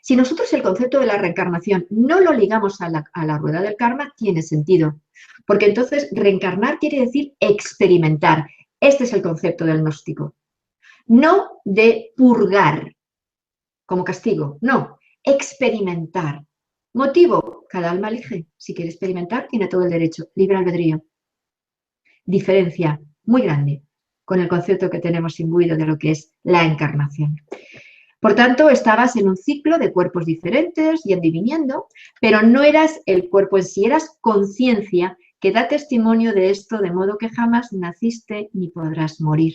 Si nosotros el concepto de la reencarnación no lo ligamos a la rueda del karma, tiene sentido. Porque entonces reencarnar quiere decir experimentar. Este es el concepto del gnóstico. No de purgar como castigo, no, experimentar. Motivo, cada alma elige. Si quiere experimentar, tiene todo el derecho, libre albedrío. Diferencia muy grande con el concepto que tenemos imbuido de lo que es la encarnación. Por tanto, estabas en un ciclo de cuerpos diferentes y endiviniendo, pero no eras el cuerpo en sí, eras conciencia que da testimonio de esto, de modo que jamás naciste ni podrás morir.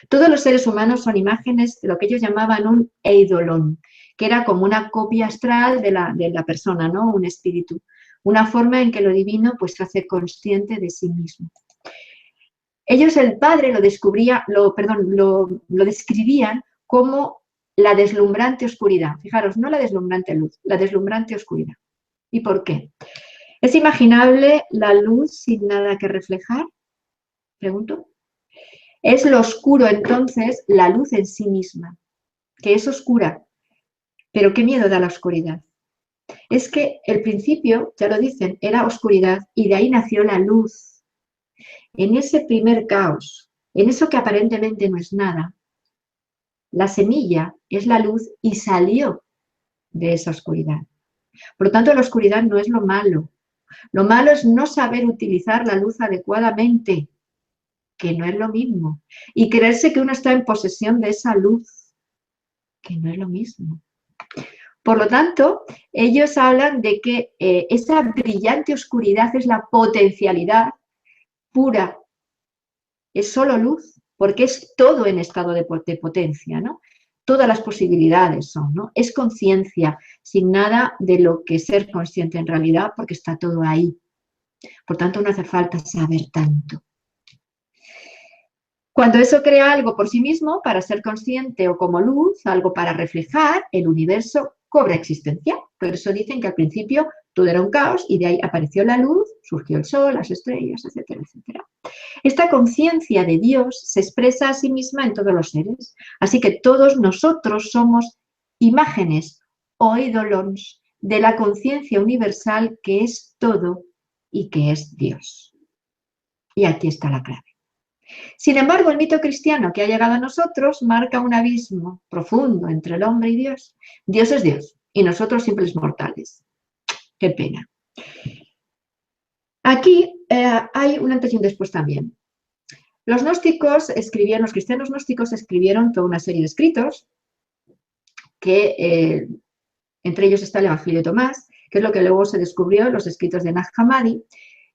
Todos los seres humanos son imágenes de lo que ellos llamaban un eidolon, que era como una copia astral de la persona, ¿no? Un espíritu, una forma en que lo divino pues se hace consciente de sí mismo. Ellos, el padre, lo describían como la deslumbrante oscuridad. Fijaros, no la deslumbrante luz, la deslumbrante oscuridad. ¿Y por qué? ¿Es imaginable la luz sin nada que reflejar? Pregunto. Es lo oscuro, entonces, la luz en sí misma, que es oscura. Pero qué miedo da la oscuridad. Es que el principio, ya lo dicen, era oscuridad y de ahí nació la luz. En ese primer caos, en eso que aparentemente no es nada, la semilla es la luz y salió de esa oscuridad. Por lo tanto, la oscuridad no es lo malo. Lo malo es no saber utilizar la luz adecuadamente, que no es lo mismo. Y creerse que uno está en posesión de esa luz, que no es lo mismo. Por lo tanto, ellos hablan de que esa brillante oscuridad es la potencialidad pura. Es solo luz, porque es todo en estado de potencia, ¿no? Todas las posibilidades son, ¿no? Es conciencia, sin nada de lo que ser consciente en realidad, porque está todo ahí. Por tanto, no hace falta saber tanto. Cuando eso crea algo por sí mismo, para ser consciente o como luz, algo para reflejar, el universo cobra existencia. Por eso dicen que al principio todo era un caos y de ahí apareció la luz, surgió el sol, las estrellas, etcétera, etcétera. Esta conciencia de Dios se expresa a sí misma en todos los seres. Así que todos nosotros somos imágenes o eidolons de la conciencia universal que es todo y que es Dios. Y aquí está la clave. Sin embargo, el mito cristiano que ha llegado a nosotros marca un abismo profundo entre el hombre y Dios. Dios es Dios y nosotros simples mortales. Qué pena. Aquí hay un antes y un después también. Los gnósticos escribieron, los cristianos gnósticos escribieron toda una serie de escritos que entre ellos está el Evangelio de Tomás, que es lo que luego se descubrió en los escritos de Nag Hammadi,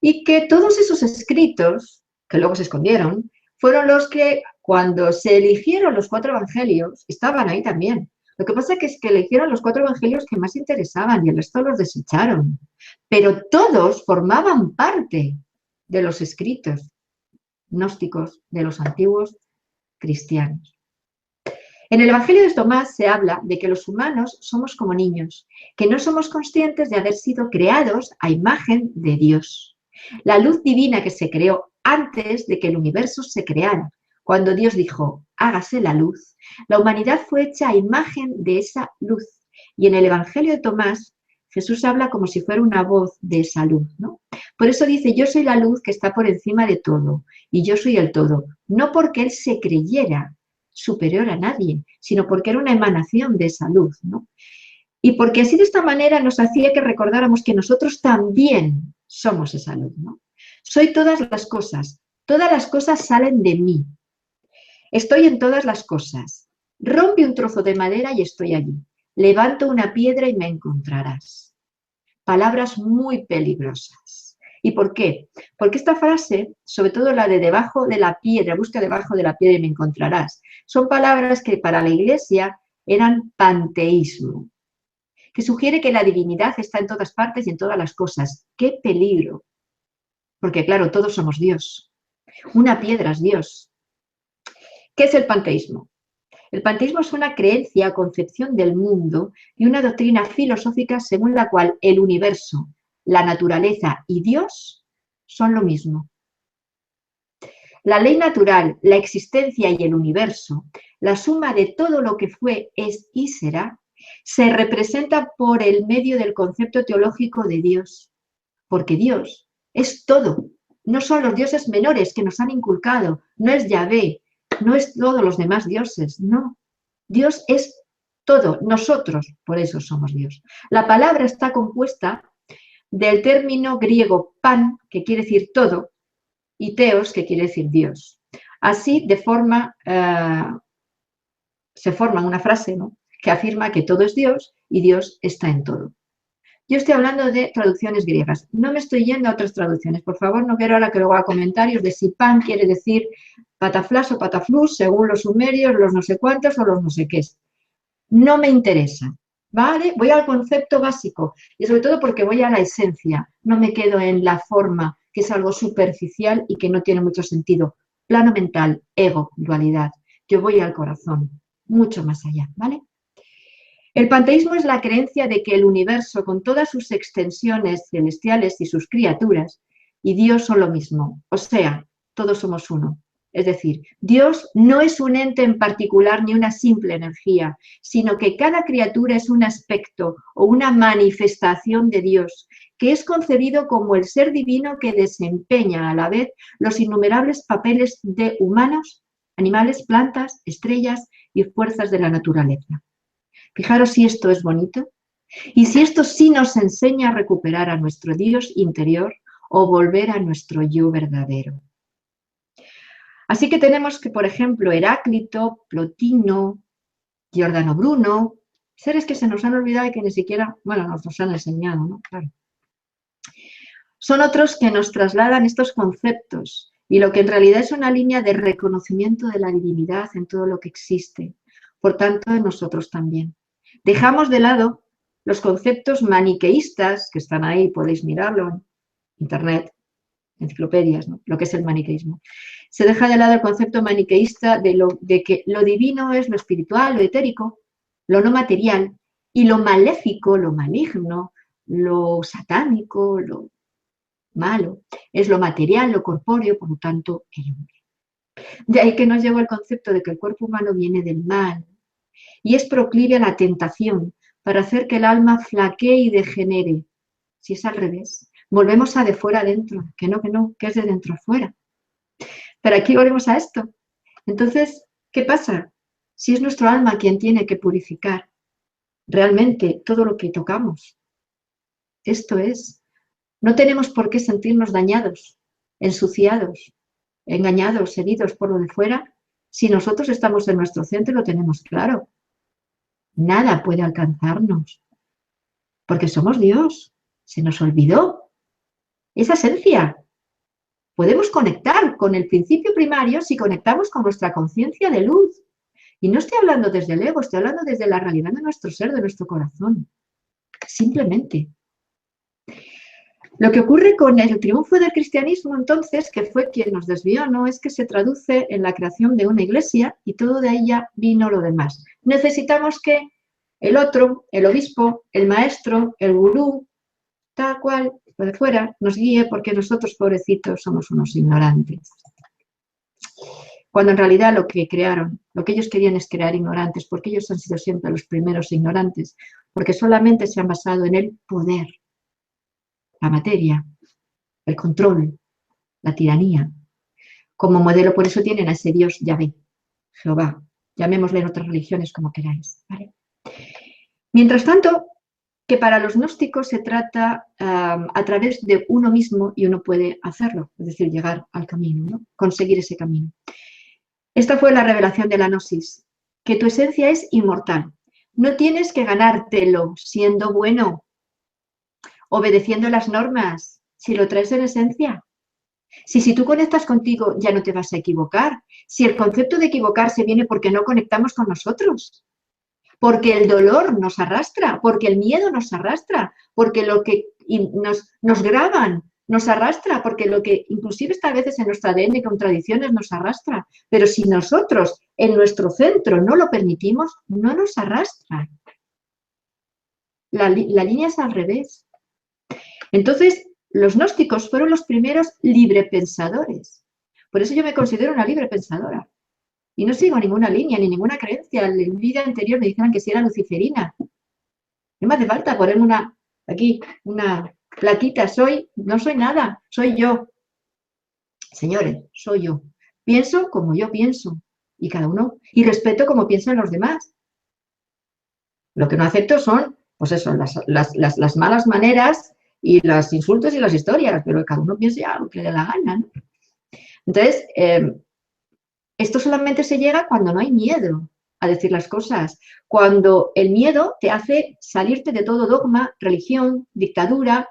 y que todos esos escritos, que luego se escondieron, fueron los que cuando se eligieron los 4 evangelios, estaban ahí también. Lo que pasa es que eligieron los 4 evangelios que más interesaban y el resto los desecharon. Pero todos formaban parte de los escritos gnósticos de los antiguos cristianos. En el Evangelio de Tomás se habla de que los humanos somos como niños, que no somos conscientes de haber sido creados a imagen de Dios. La luz divina que se creó antes de que el universo se creara, cuando Dios dijo, hágase la luz, la humanidad fue hecha a imagen de esa luz. Y en el Evangelio de Tomás, Jesús habla como si fuera una voz de esa luz, ¿no? Por eso dice, yo soy la luz que está por encima de todo, y yo soy el todo. No porque Él se creyera superior a nadie, sino porque era una emanación de esa luz, ¿no? Y porque así de esta manera nos hacía que recordáramos que nosotros también somos esa luz, ¿no? Soy todas las cosas salen de mí. Estoy en todas las cosas. Rompe un trozo de madera y estoy allí. Levanto una piedra y me encontrarás. Palabras muy peligrosas. ¿Y por qué? Porque esta frase, sobre todo la de debajo de la piedra, busca debajo de la piedra y me encontrarás, son palabras que para la Iglesia eran panteísmo, que sugiere que la divinidad está en todas partes y en todas las cosas. ¡Qué peligro! Porque claro, todos somos Dios. Una piedra es Dios. ¿Qué es el panteísmo? El panteísmo es una creencia, concepción del mundo y una doctrina filosófica según la cual el universo, la naturaleza y Dios son lo mismo. La ley natural, la existencia y el universo, la suma de todo lo que fue, es y será, se representa por el medio del concepto teológico de Dios. Porque Dios es todo. No son los dioses menores que nos han inculcado, no es Yahvé, no es todos los demás dioses, no. Dios es todo, nosotros, por eso somos Dios. La palabra está compuesta del término griego pan, que quiere decir todo, y teos, que quiere decir Dios. Así, se forma una frase, ¿no?, que afirma que todo es Dios y Dios está en todo. Yo estoy hablando de traducciones griegas. No me estoy yendo a otras traducciones. Por favor, no quiero ahora que luego haga comentarios de si pan quiere decir pataflas o pataflus, según los sumerios, los no sé cuántos o los no sé qué. No me interesa, ¿vale? Voy al concepto básico y sobre todo porque voy a la esencia. No me quedo en la forma, que es algo superficial y que no tiene mucho sentido. Plano mental, ego, dualidad. Yo voy al corazón, mucho más allá, ¿vale? El panteísmo es la creencia de que el universo, con todas sus extensiones celestiales y sus criaturas, y Dios son lo mismo, o sea, todos somos uno. Es decir, Dios no es un ente en particular ni una simple energía, sino que cada criatura es un aspecto o una manifestación de Dios, que es concebido como el ser divino que desempeña a la vez los innumerables papeles de humanos, animales, plantas, estrellas y fuerzas de la naturaleza. Fijaros si esto es bonito y si esto sí nos enseña a recuperar a nuestro Dios interior o volver a nuestro yo verdadero. Así que tenemos que, por ejemplo, Heráclito, Plotino, Giordano Bruno, seres que se nos han olvidado y que ni siquiera, bueno, nos han enseñado, ¿no? Claro. Son otros que nos trasladan estos conceptos y lo que en realidad es una línea de reconocimiento de la divinidad en todo lo que existe, por tanto en nosotros también. Dejamos de lado los conceptos maniqueístas, que están ahí, podéis mirarlo en internet, enciclopedias, ¿no?, lo que es el maniqueísmo. Se deja de lado el concepto maniqueísta de que lo divino es lo espiritual, lo etérico, lo no material, y lo maléfico, lo maligno, lo satánico, lo malo, es lo material, lo corpóreo, por lo tanto, el hombre. De ahí que nos lleva el concepto de que el cuerpo humano viene del mal y es proclive a la tentación para hacer que el alma flaquee y degenere. Si es al revés, volvemos a de fuera adentro, que no, que es de dentro afuera. Pero aquí volvemos a esto. Entonces, ¿qué pasa? Si es nuestro alma quien tiene que purificar realmente todo lo que tocamos. Esto es, no tenemos por qué sentirnos dañados, ensuciados, engañados, heridos por lo de fuera, si nosotros estamos en nuestro centro y lo tenemos claro. Nada puede alcanzarnos, porque somos Dios, se nos olvidó esa esencia. Podemos conectar con el principio primario si conectamos con nuestra conciencia de luz. Y no estoy hablando desde el ego, estoy hablando desde la realidad de nuestro ser, de nuestro corazón. Simplemente. Lo que ocurre con el triunfo del cristianismo, entonces, que fue quien nos desvió, no es que se traduce en la creación de una iglesia y todo de ahí ya vino lo demás. Necesitamos que el otro, el obispo, el maestro, el gurú, tal cual, lo de fuera, nos guíe porque nosotros, pobrecitos, somos unos ignorantes. Cuando en realidad lo que crearon, lo que ellos querían es crear ignorantes, porque ellos han sido siempre los primeros ignorantes, porque solamente se han basado en el poder, la materia, el control, la tiranía. Como modelo, por eso tienen a ese Dios Yahvé, Jehová, llamémosle en otras religiones como queráis, ¿vale? Mientras tanto, que para los gnósticos se trata a través de uno mismo y uno puede hacerlo, es decir, llegar al camino, ¿no?, conseguir ese camino. Esta fue la revelación de la gnosis, que tu esencia es inmortal. No tienes que ganártelo siendo bueno, obedeciendo las normas, si lo traes en esencia. Si tú conectas contigo ya no te vas a equivocar. Si el concepto de equivocarse viene porque no conectamos con nosotros. porque el dolor nos arrastra, porque el miedo nos arrastra, porque lo que nos graban nos arrastra, porque lo que inclusive está a veces en nuestro ADN con tradiciones nos arrastra. Pero si nosotros en nuestro centro no lo permitimos, no nos arrastra. La línea es al revés. Entonces, los gnósticos fueron los primeros librepensadores. Por eso yo me considero una librepensadora. Y no sigo ninguna línea ni ninguna creencia. En mi vida anterior me dijeron que si era luciferina. No me hace falta ponerme una plaquita. No soy nada, soy yo. Señores, soy yo. Pienso como yo pienso. Y cada uno. Y respeto como piensan los demás. Lo que no acepto son, pues eso, las malas maneras y los insultos y las historias. Pero cada uno piensa lo que le da la gana, ¿no? Entonces, esto solamente se llega cuando no hay miedo a decir las cosas. Cuando el miedo te hace salirte de todo dogma, religión, dictadura.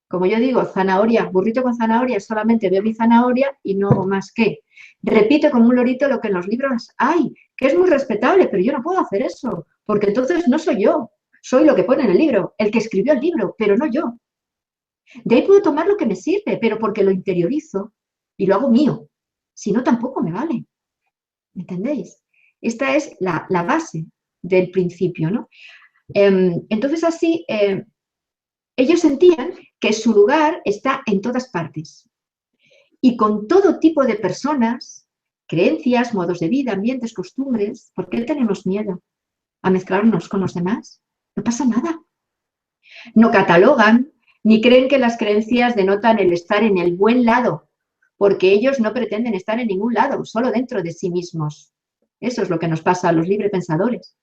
Como yo digo, zanahoria, burrito con zanahoria, solamente veo mi zanahoria y no más que. Repito como un lorito lo que en los libros hay, que es muy respetable, pero yo no puedo hacer eso, porque entonces no soy yo. Soy lo que pone en el libro, el que escribió el libro, pero no yo. De ahí puedo tomar lo que me sirve, pero porque lo interiorizo y lo hago mío. Si no, tampoco me vale. ¿Entendéis? Esta es la base del principio, ¿no? Entonces así, ellos sentían que su lugar está en todas partes. Y con todo tipo de personas, creencias, modos de vida, ambientes, costumbres. ¿Por qué tenemos miedo a mezclarnos con los demás? No pasa nada. No catalogan, ni creen que las creencias denotan el estar en el buen lado, porque ellos no pretenden estar en ningún lado, solo dentro de sí mismos. Eso es lo que nos pasa a los librepensadores.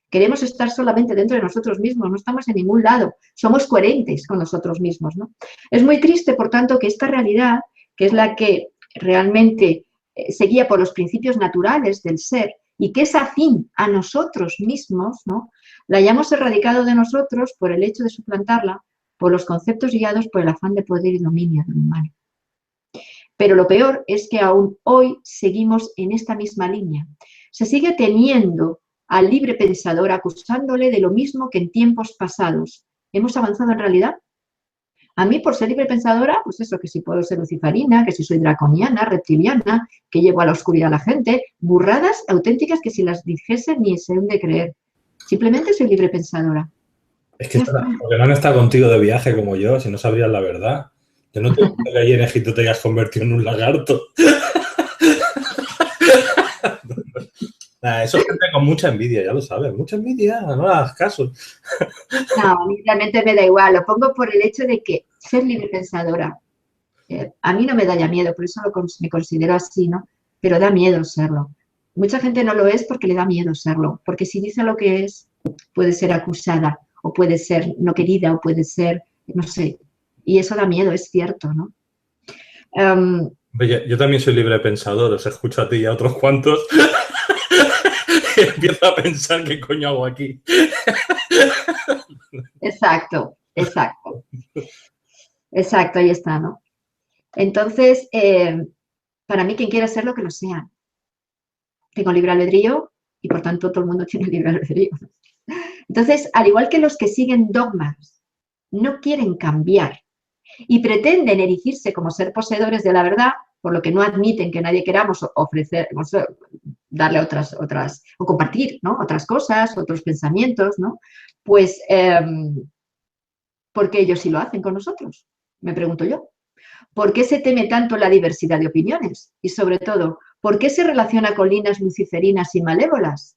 Queremos estar solamente dentro de nosotros mismos, no estamos en ningún lado, somos coherentes con nosotros mismos, ¿no? Es muy triste, por tanto, que esta realidad, que es la que realmente se guía por los principios naturales del ser y que es afín a nosotros mismos, ¿no?, la hayamos erradicado de nosotros por el hecho de suplantarla por los conceptos guiados por el afán de poder y dominio del humano. Pero lo peor es que aún hoy seguimos en esta misma línea. Se sigue teniendo al libre pensador acusándole de lo mismo que en tiempos pasados. ¿Hemos avanzado en realidad? A mí, por ser libre pensadora, pues eso, que si puedo ser luciferina, que si soy draconiana, reptiliana, que llevo a la oscuridad a la gente, burradas auténticas que si las dijese ni se han de creer. Simplemente soy libre pensadora. Es que porque no han estado contigo de viaje como yo, si no sabrías la verdad. Yo no te digo que allí en Egipto te hayas convertido en un lagarto. Nah, eso es gente con mucha envidia, ya lo sabes. Mucha envidia, no hagas caso. No, a mí realmente me da igual. Lo pongo por el hecho de que ser libre pensadora, a mí no me da ya miedo, por eso me considero así, ¿no? Pero da miedo serlo. Mucha gente no lo es porque le da miedo serlo, porque si dice lo que es, puede ser acusada, o puede ser no querida, o puede ser, no sé, y eso da miedo, es cierto, ¿no? Oye, yo también soy libre pensador, os escucho a ti y a otros cuantos y empiezo a pensar qué coño hago aquí. Exacto, exacto. Exacto, ahí está, ¿no? Entonces, para mí, quien quiera serlo, que lo sea. Tengo libre albedrío y, por tanto, todo el mundo tiene libre albedrío. Entonces, al igual que los que siguen dogmas, no quieren cambiar y pretenden erigirse como ser poseedores de la verdad, por lo que no admiten que nadie queramos ofrecer, darle otras, o compartir, ¿no?, otras cosas, otros pensamientos, ¿no? Pues, ¿por qué ellos sí lo hacen con nosotros? Me pregunto yo. ¿Por qué se teme tanto la diversidad de opiniones? Y sobre todo, ¿por qué se relaciona con líneas luciferinas y malévolas?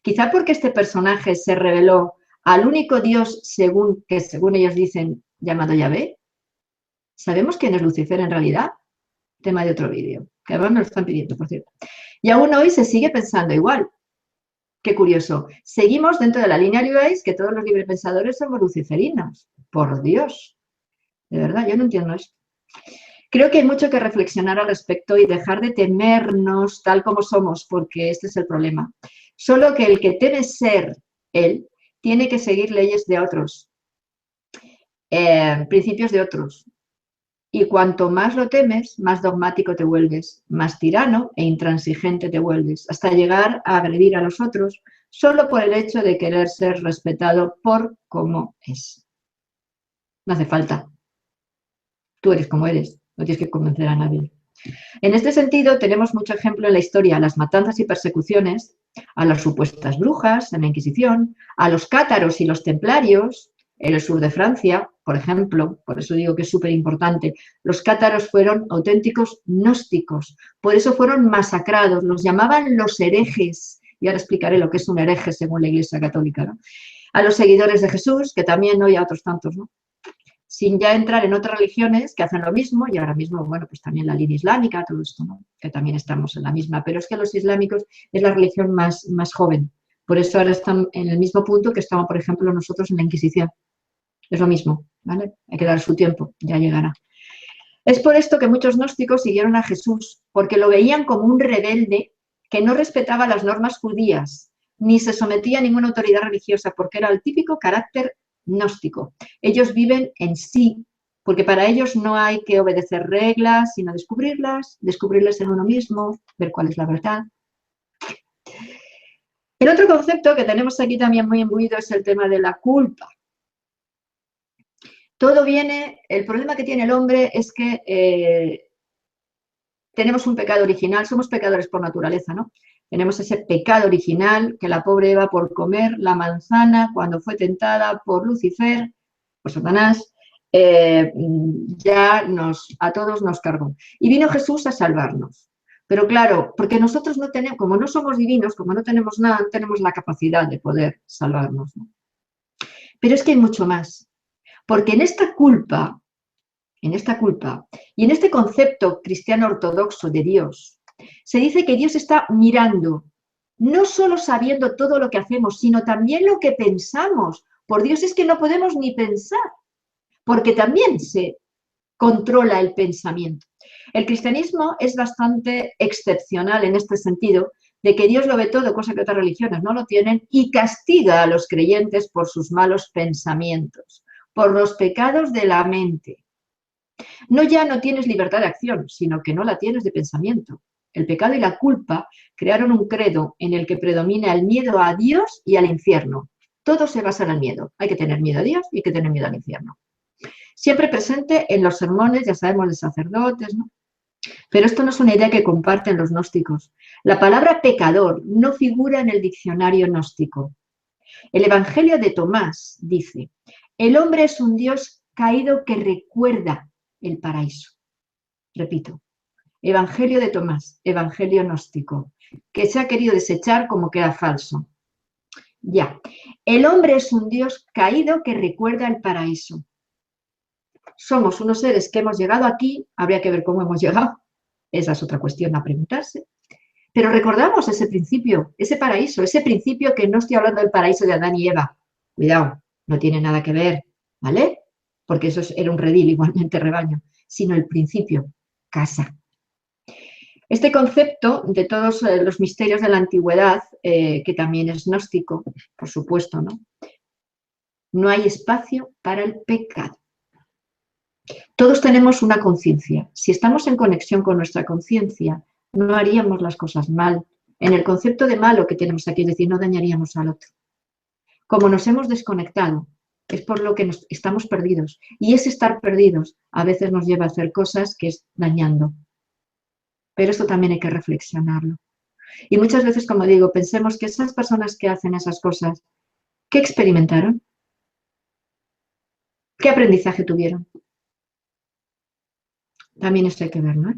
Quizá porque este personaje se reveló al único Dios, según ellos dicen, llamado Yahvé. ¿Sabemos quién es Lucifer en realidad? Tema de otro vídeo, que además me lo están pidiendo, por cierto. Y aún hoy se sigue pensando igual. Qué curioso. Seguimos dentro de la línea New Age que todos los librepensadores somos luciferinos. Por Dios. De verdad, yo no entiendo esto. Creo que hay mucho que reflexionar al respecto y dejar de temernos tal como somos, porque este es el problema. Solo que el que teme ser él tiene que seguir leyes de otros, principios de otros. Y cuanto más lo temes, más dogmático te vuelves, más tirano e intransigente te vuelves, hasta llegar a agredir a los otros, solo por el hecho de querer ser respetado por cómo es. No hace falta. Tú eres como eres, no tienes que convencer a nadie. En este sentido, tenemos mucho ejemplo en la historia a las matanzas y persecuciones, a las supuestas brujas en la Inquisición, a los cátaros y los templarios en el sur de Francia, por ejemplo. Por eso digo que es súper importante. Los cátaros fueron auténticos gnósticos, por eso fueron masacrados, los llamaban los herejes. Y ahora explicaré lo que es un hereje según la Iglesia Católica, ¿no? A los seguidores de Jesús, que también no, y a otros tantos, ¿no? Sin ya entrar en otras religiones que hacen lo mismo, y ahora mismo, bueno, pues también la línea islámica, todo esto, ¿no? Que también estamos en la misma, pero es que los islámicos es la religión más joven, por eso ahora están en el mismo punto que estaban, por ejemplo, nosotros en la Inquisición. Es lo mismo, ¿vale? Hay que dar su tiempo, ya llegará. Es por esto que muchos gnósticos siguieron a Jesús, porque lo veían como un rebelde que no respetaba las normas judías, ni se sometía a ninguna autoridad religiosa, porque era el típico carácter gnóstico. Ellos viven en sí, porque para ellos no hay que obedecer reglas, sino descubrirlas en uno mismo, ver cuál es la verdad. El otro concepto que tenemos aquí también muy imbuido es el tema de la culpa. Todo viene, el problema que tiene el hombre es que tenemos un pecado original, somos pecadores por naturaleza, ¿no? Tenemos ese pecado original que la pobre Eva, por comer la manzana cuando fue tentada por Lucifer, por Satanás, a todos nos cargó. Y vino Jesús a salvarnos. Pero claro, porque nosotros no tenemos, como no somos divinos, como no tenemos nada, no tenemos la capacidad de poder salvarnos, ¿no? Pero es que hay mucho más. Porque en esta culpa y en este concepto cristiano ortodoxo de Dios, se dice que Dios está mirando, no solo sabiendo todo lo que hacemos, sino también lo que pensamos. Por Dios es que no podemos ni pensar, porque también se controla el pensamiento. El cristianismo es bastante excepcional en este sentido, de que Dios lo ve todo, cosa que otras religiones no lo tienen, y castiga a los creyentes por sus malos pensamientos, por los pecados de la mente. No tienes libertad de acción, sino que no la tienes de pensamiento. El pecado y la culpa crearon un credo en el que predomina el miedo a Dios y al infierno. Todo se basa en el miedo. Hay que tener miedo a Dios y hay que tener miedo al infierno. Siempre presente en los sermones, ya sabemos, de sacerdotes, ¿no? Pero esto no es una idea que comparten los gnósticos. La palabra pecador no figura en el diccionario gnóstico. El Evangelio de Tomás dice: el hombre es un Dios caído que recuerda el paraíso. Repito, Evangelio de Tomás, Evangelio gnóstico, que se ha querido desechar como que era falso. Ya, el hombre es un Dios caído que recuerda el paraíso. Somos unos seres que hemos llegado aquí, habría que ver cómo hemos llegado, esa es otra cuestión a preguntarse, pero recordamos ese principio, ese paraíso, ese principio que no estoy hablando del paraíso de Adán y Eva, cuidado, no tiene nada que ver, ¿vale? Porque eso era un redil, igualmente rebaño, sino el principio, casa. Este concepto de todos los misterios de la antigüedad, que también es gnóstico, por supuesto, ¿no? No hay espacio para el pecado. Todos tenemos una conciencia. Si estamos en conexión con nuestra conciencia, no haríamos las cosas mal. En el concepto de malo que tenemos aquí, es decir, no dañaríamos al otro. Como nos hemos desconectado, es por lo que estamos perdidos. Y ese estar perdidos a veces nos lleva a hacer cosas que es dañando. Pero esto también hay que reflexionarlo. Y muchas veces, como digo, pensemos que esas personas que hacen esas cosas, ¿qué experimentaron? ¿Qué aprendizaje tuvieron? También esto hay que ver, ¿no?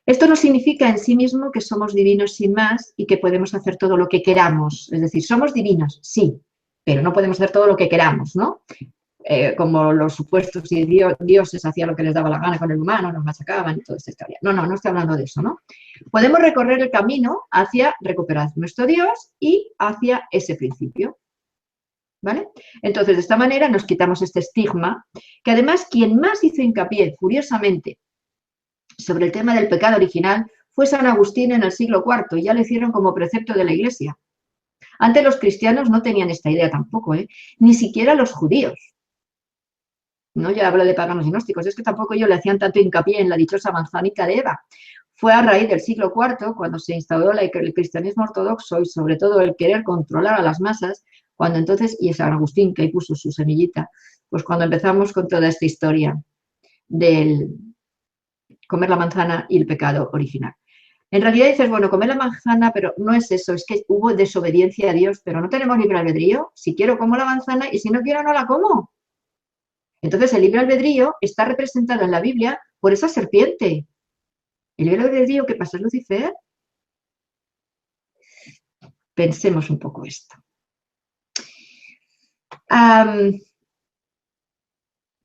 Esto no significa en sí mismo que somos divinos sin más y que podemos hacer todo lo que queramos. Es decir, somos divinos, sí, pero no podemos hacer todo lo que queramos, ¿no? Como los supuestos dioses hacían lo que les daba la gana con el humano, nos machacaban y toda esta historia. No estoy hablando de eso, ¿no? Podemos recorrer el camino hacia recuperar nuestro Dios y hacia ese principio, ¿vale? Entonces, de esta manera nos quitamos este estigma, que además quien más hizo hincapié, curiosamente, sobre el tema del pecado original fue San Agustín en el siglo IV, y ya lo hicieron como precepto de la Iglesia. Antes los cristianos no tenían esta idea tampoco, ni siquiera los judíos. No, ya hablo de paganos y gnósticos, es que tampoco ellos le hacían tanto hincapié en la dichosa manzanita de Eva. fue a raíz del siglo IV, cuando se instauró el cristianismo ortodoxo y sobre todo el querer controlar a las masas, cuando entonces, y es San Agustín que ahí puso su semillita, pues cuando empezamos con toda esta historia del comer la manzana y el pecado original. En realidad dices, bueno, comer la manzana, pero no es eso, es que hubo desobediencia a Dios, pero no tenemos libre albedrío. Si quiero, como la manzana y si no quiero, no la como. Entonces, el libre albedrío está representado en la Biblia por esa serpiente. ¿El libre albedrío qué pasa, Lucifer? Pensemos un poco esto.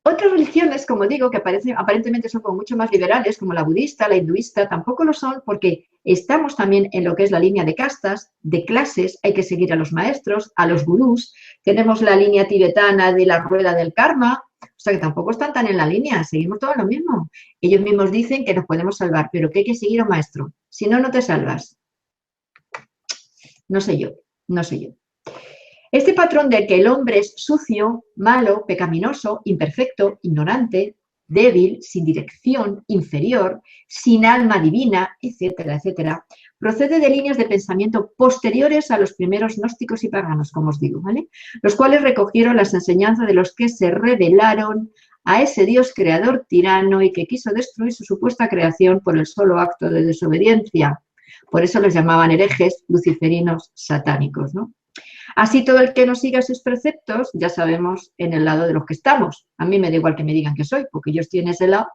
Otras religiones, como digo, que aparentemente son como mucho más liberales, como la budista, la hinduista, tampoco lo son porque estamos también en lo que es la línea de castas, de clases, hay que seguir a los maestros, a los gurús, tenemos la línea tibetana de la rueda del karma, o sea que tampoco están tan en la línea, seguimos todo lo mismo. Ellos mismos dicen que nos podemos salvar, pero que hay que seguir a un maestro, si no, no te salvas. No sé yo, no sé yo. Este patrón de que el hombre es sucio, malo, pecaminoso, imperfecto, ignorante, débil, sin dirección, inferior, sin alma divina, etcétera, etcétera, procede de líneas de pensamiento posteriores a los primeros gnósticos y paganos, como os digo, ¿vale? Los cuales recogieron las enseñanzas de los que se rebelaron a ese Dios creador tirano y que quiso destruir su supuesta creación por el solo acto de desobediencia. Por eso los llamaban herejes, luciferinos, satánicos, ¿no? Así todo el que no siga sus preceptos, ya sabemos en el lado de los que estamos. A mí me da igual que me digan que soy, porque yo estoy en ese lado,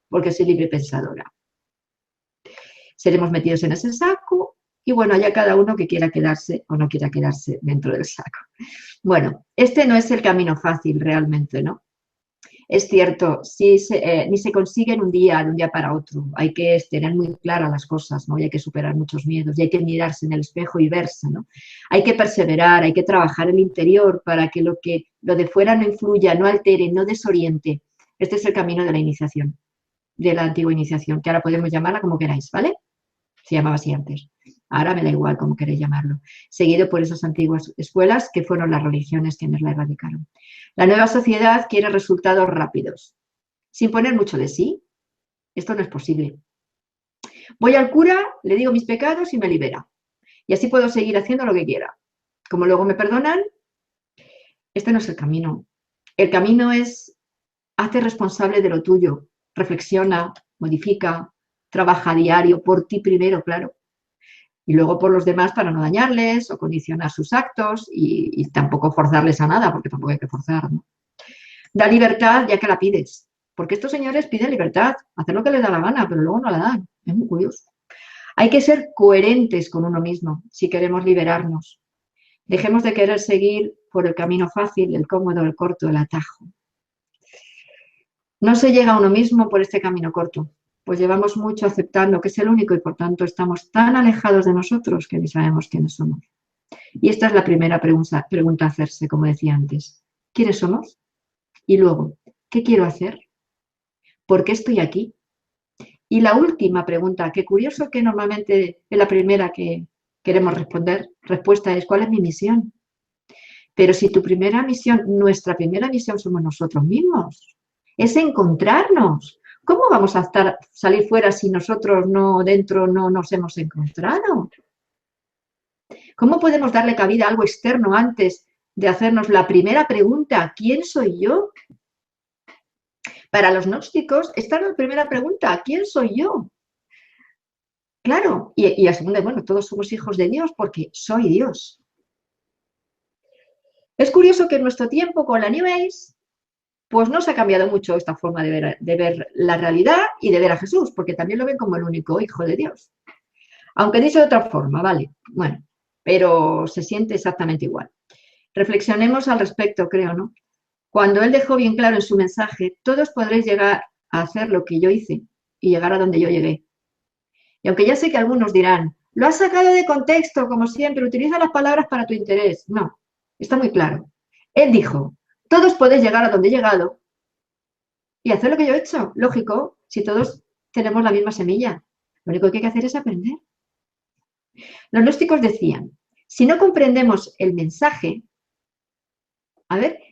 porque soy libre pensadora. Seremos metidos en ese saco y bueno, haya cada uno que quiera quedarse o no quiera quedarse dentro del saco. Bueno, este no es el camino fácil realmente, ¿no? Es cierto, ni se consigue de un día para otro. Hay que tener muy claras las cosas, ¿no? Y hay que superar muchos miedos, y hay que mirarse en el espejo y verse, ¿no? Hay que perseverar, hay que trabajar el interior para que lo de fuera no influya, no altere, no desoriente. Este es el camino de la iniciación, de la antigua iniciación, que ahora podemos llamarla como queráis, ¿vale? Se llamaba así antes. Ahora me da igual cómo queréis llamarlo. Seguido por esas antiguas escuelas que fueron las religiones quienes la erradicaron. La nueva sociedad quiere resultados rápidos, sin poner mucho de sí. Esto no es posible. Voy al cura, le digo mis pecados y me libera. Y así puedo seguir haciendo lo que quiera. Como luego me perdonan, este no es el camino. El camino es hazte responsable de lo tuyo. Reflexiona, modifica, trabaja a diario por ti primero, claro. Y luego por los demás para no dañarles o condicionar sus actos y tampoco forzarles a nada, porque tampoco hay que forzar, ¿no? Da libertad ya que la pides, porque estos señores piden libertad, hacer lo que les da la gana, pero luego no la dan. Es muy curioso. Hay que ser coherentes con uno mismo si queremos liberarnos. Dejemos de querer seguir por el camino fácil, el cómodo, el corto, el atajo. No se llega a uno mismo por este camino corto. Pues llevamos mucho aceptando que es el único y por tanto estamos tan alejados de nosotros que ni sabemos quiénes somos. Y esta es la primera pregunta a hacerse, como decía antes. ¿Quiénes somos? Y luego, ¿qué quiero hacer? ¿Por qué estoy aquí? Y la última pregunta, que curioso que normalmente es la primera que queremos responder, respuesta es ¿cuál es mi misión? Pero si nuestra primera misión somos nosotros mismos, es encontrarnos. ¿Cómo vamos a salir fuera si nosotros dentro no nos hemos encontrado? ¿Cómo podemos darle cabida a algo externo antes de hacernos la primera pregunta? ¿Quién soy yo? Para los gnósticos, esta es la primera pregunta. ¿Quién soy yo? Claro, y la segunda, bueno, todos somos hijos de Dios porque soy Dios. Es curioso que en nuestro tiempo con la New Age pues no se ha cambiado mucho esta forma de ver la realidad y de ver a Jesús, porque también lo ven como el único hijo de Dios. Aunque dice de otra forma, vale, bueno, pero se siente exactamente igual. Reflexionemos al respecto, creo, ¿no? Cuando él dejó bien claro en su mensaje, todos podréis llegar a hacer lo que yo hice y llegar a donde yo llegué. Y aunque ya sé que algunos dirán, lo has sacado de contexto, como siempre, utiliza las palabras para tu interés. No, está muy claro. Él dijo, todos podéis llegar a donde he llegado y hacer lo que yo he hecho. Lógico, si todos tenemos la misma semilla. Lo único que hay que hacer es aprender. Los gnósticos decían, si no comprendemos el mensaje,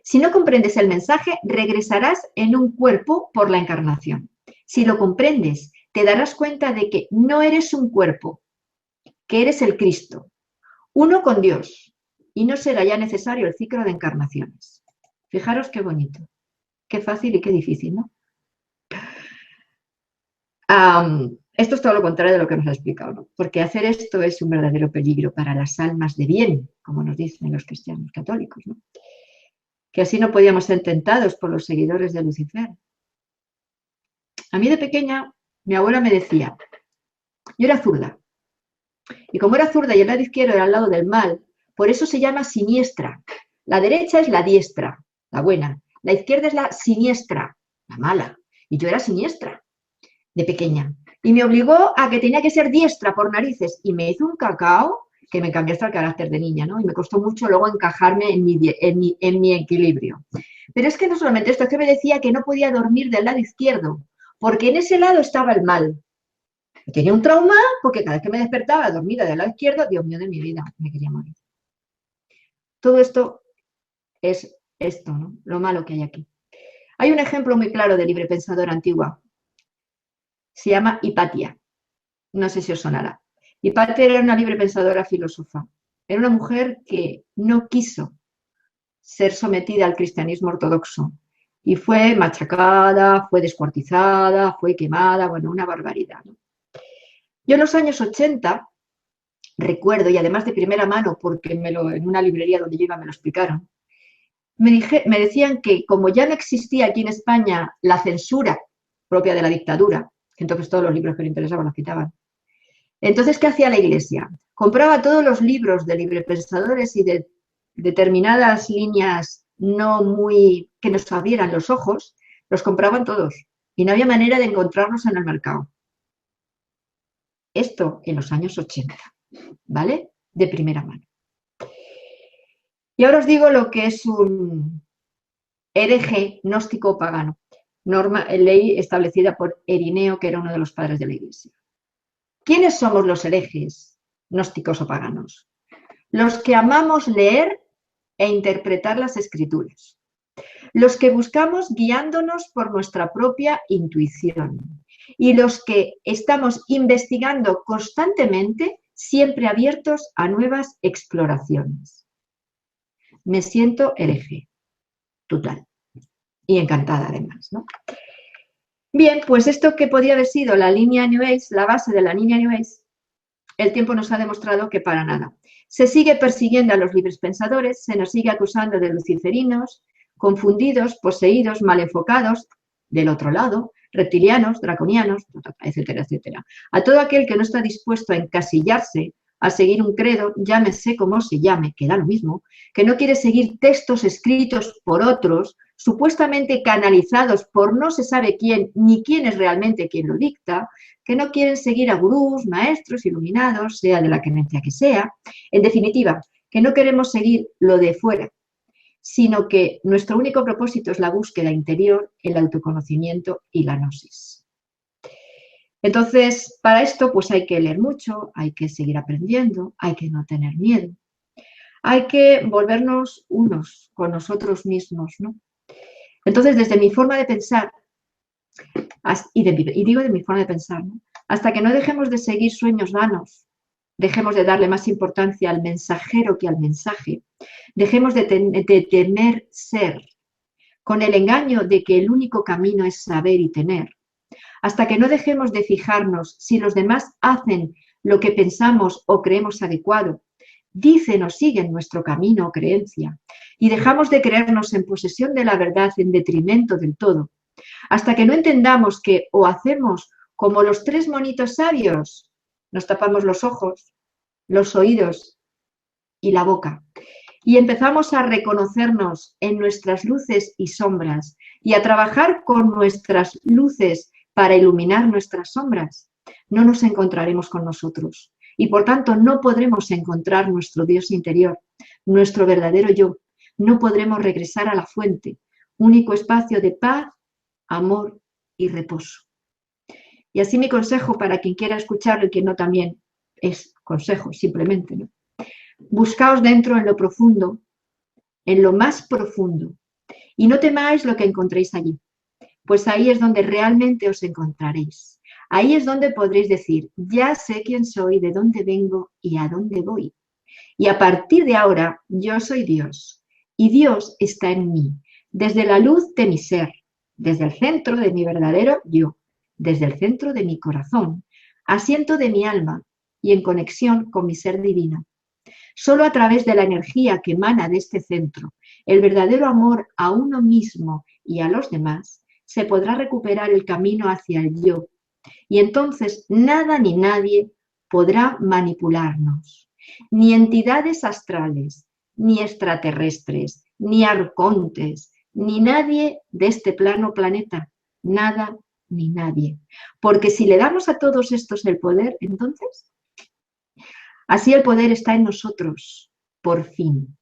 si no comprendes el mensaje, regresarás en un cuerpo por la encarnación. Si lo comprendes, te darás cuenta de que no eres un cuerpo, que eres el Cristo, uno con Dios, y no será ya necesario el ciclo de encarnaciones. Fijaros qué bonito, qué fácil y qué difícil, ¿no? Esto es todo lo contrario de lo que nos ha explicado, ¿no? Porque hacer esto es un verdadero peligro para las almas de bien, como nos dicen los cristianos católicos, ¿no? Que así no podíamos ser tentados por los seguidores de Lucifer. A mí de pequeña, mi abuela me decía, yo era zurda, y como era zurda y el lado izquierdo era al lado del mal, por eso se llama siniestra. La derecha es la diestra, la buena, la izquierda es la siniestra, la mala, y yo era siniestra de pequeña. Y me obligó a que tenía que ser diestra por narices, y me hizo un cacao que me cambió hasta el carácter de niña, ¿no? Y me costó mucho luego encajarme en mi equilibrio. Pero es que no solamente esto, es que me decía que no podía dormir del lado izquierdo, porque en ese lado estaba el mal. Tenía un trauma porque cada vez que me despertaba dormida del lado izquierdo, Dios mío de mi vida, me quería morir. Todo esto es esto, ¿no? Lo malo que hay aquí. Hay un ejemplo muy claro de librepensadora antigua. Se llama Hipatia. No sé si os sonará. Hipatia era una librepensadora filósofa. Era una mujer que no quiso ser sometida al cristianismo ortodoxo y fue machacada, fue descuartizada, fue quemada, bueno, una barbaridad, ¿no? Yo en los años 80 recuerdo, y además de primera mano, porque en una librería donde yo iba me lo explicaron, me decían que como ya no existía aquí en España la censura propia de la dictadura, entonces todos los libros que le interesaban los quitaban. Entonces, ¿qué hacía la Iglesia? Compraba todos los libros de librepensadores y de determinadas líneas no muy que nos abrieran los ojos, los compraban todos y no había manera de encontrarlos en el mercado. Esto en los años 80, ¿vale? De primera mano. Y ahora os digo lo que es un hereje gnóstico pagano. Ley establecida por Ireneo, que era uno de los padres de la Iglesia. ¿Quiénes somos los herejes gnósticos o paganos? Los que amamos leer e interpretar las escrituras. Los que buscamos guiándonos por nuestra propia intuición. Y los que estamos investigando constantemente, siempre abiertos a nuevas exploraciones. Me siento hereje, total. Y encantada además, ¿no? Bien, pues esto que podía haber sido la línea New Age, la base de la línea New Age, el tiempo nos ha demostrado que para nada. Se sigue persiguiendo a los libres pensadores, se nos sigue acusando de luciferinos, confundidos, poseídos, mal enfocados, del otro lado, reptilianos, draconianos, etcétera, etcétera. A todo aquel que no está dispuesto a encasillarse, a seguir un credo, llámese como se llame, que da lo mismo, que no quiere seguir textos escritos por otros, supuestamente canalizados por no se sabe quién, ni quién es realmente quien lo dicta, que no quieren seguir a gurús, maestros, iluminados, sea de la creencia que sea. En definitiva, que no queremos seguir lo de fuera, sino que nuestro único propósito es la búsqueda interior, el autoconocimiento y la gnosis. Entonces, para esto, pues hay que leer mucho, hay que seguir aprendiendo, hay que no tener miedo, hay que volvernos unos con nosotros mismos, ¿no? Entonces, desde mi forma de pensar, y digo de mi forma de pensar, ¿no? Hasta que no dejemos de seguir sueños vanos, dejemos de darle más importancia al mensajero que al mensaje, dejemos de temer ser, con el engaño de que el único camino es saber y tener, hasta que no dejemos de fijarnos si los demás hacen lo que pensamos o creemos adecuado, dicen o siguen nuestro camino o creencia, y dejamos de creernos en posesión de la verdad en detrimento del todo, hasta que no entendamos que o hacemos como los 3 monitos sabios, nos tapamos los ojos, los oídos y la boca, y empezamos a reconocernos en nuestras luces y sombras, y a trabajar con nuestras luces para iluminar nuestras sombras, no nos encontraremos con nosotros y por tanto no podremos encontrar nuestro Dios interior, nuestro verdadero yo, no podremos regresar a la fuente, único espacio de paz, amor y reposo. Y así mi consejo para quien quiera escucharlo y quien no también es consejo simplemente, ¿no? Buscaos dentro en lo profundo, en lo más profundo, y no temáis lo que encontréis allí. Pues ahí es donde realmente os encontraréis. Ahí es donde podréis decir, ya sé quién soy, de dónde vengo y a dónde voy. Y a partir de ahora, yo soy Dios. Y Dios está en mí, desde la luz de mi ser, desde el centro de mi verdadero yo, desde el centro de mi corazón, asiento de mi alma y en conexión con mi ser divino. Solo a través de la energía que emana de este centro, el verdadero amor a uno mismo y a los demás, se podrá recuperar el camino hacia el yo. Y entonces nada ni nadie podrá manipularnos. Ni entidades astrales, ni extraterrestres, ni arcontes, ni nadie de este plano planeta. Nada ni nadie. Porque si le damos a todos estos el poder, entonces, así el poder está en nosotros, por fin.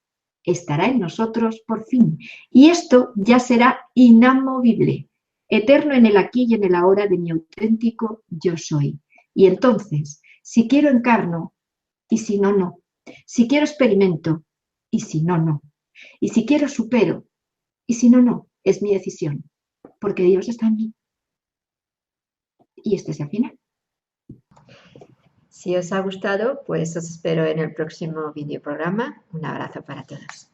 Estará en nosotros por fin. Y esto ya será inamovible, eterno en el aquí y en el ahora de mi auténtico yo soy. Y entonces, si quiero encarno, y si no, no. Si quiero experimento, y si no, no. Y si quiero supero, y si no, no. Es mi decisión, porque Dios está en mí. Y este es el final. Si os ha gustado, pues os espero en el próximo videoprograma. Un abrazo para todos.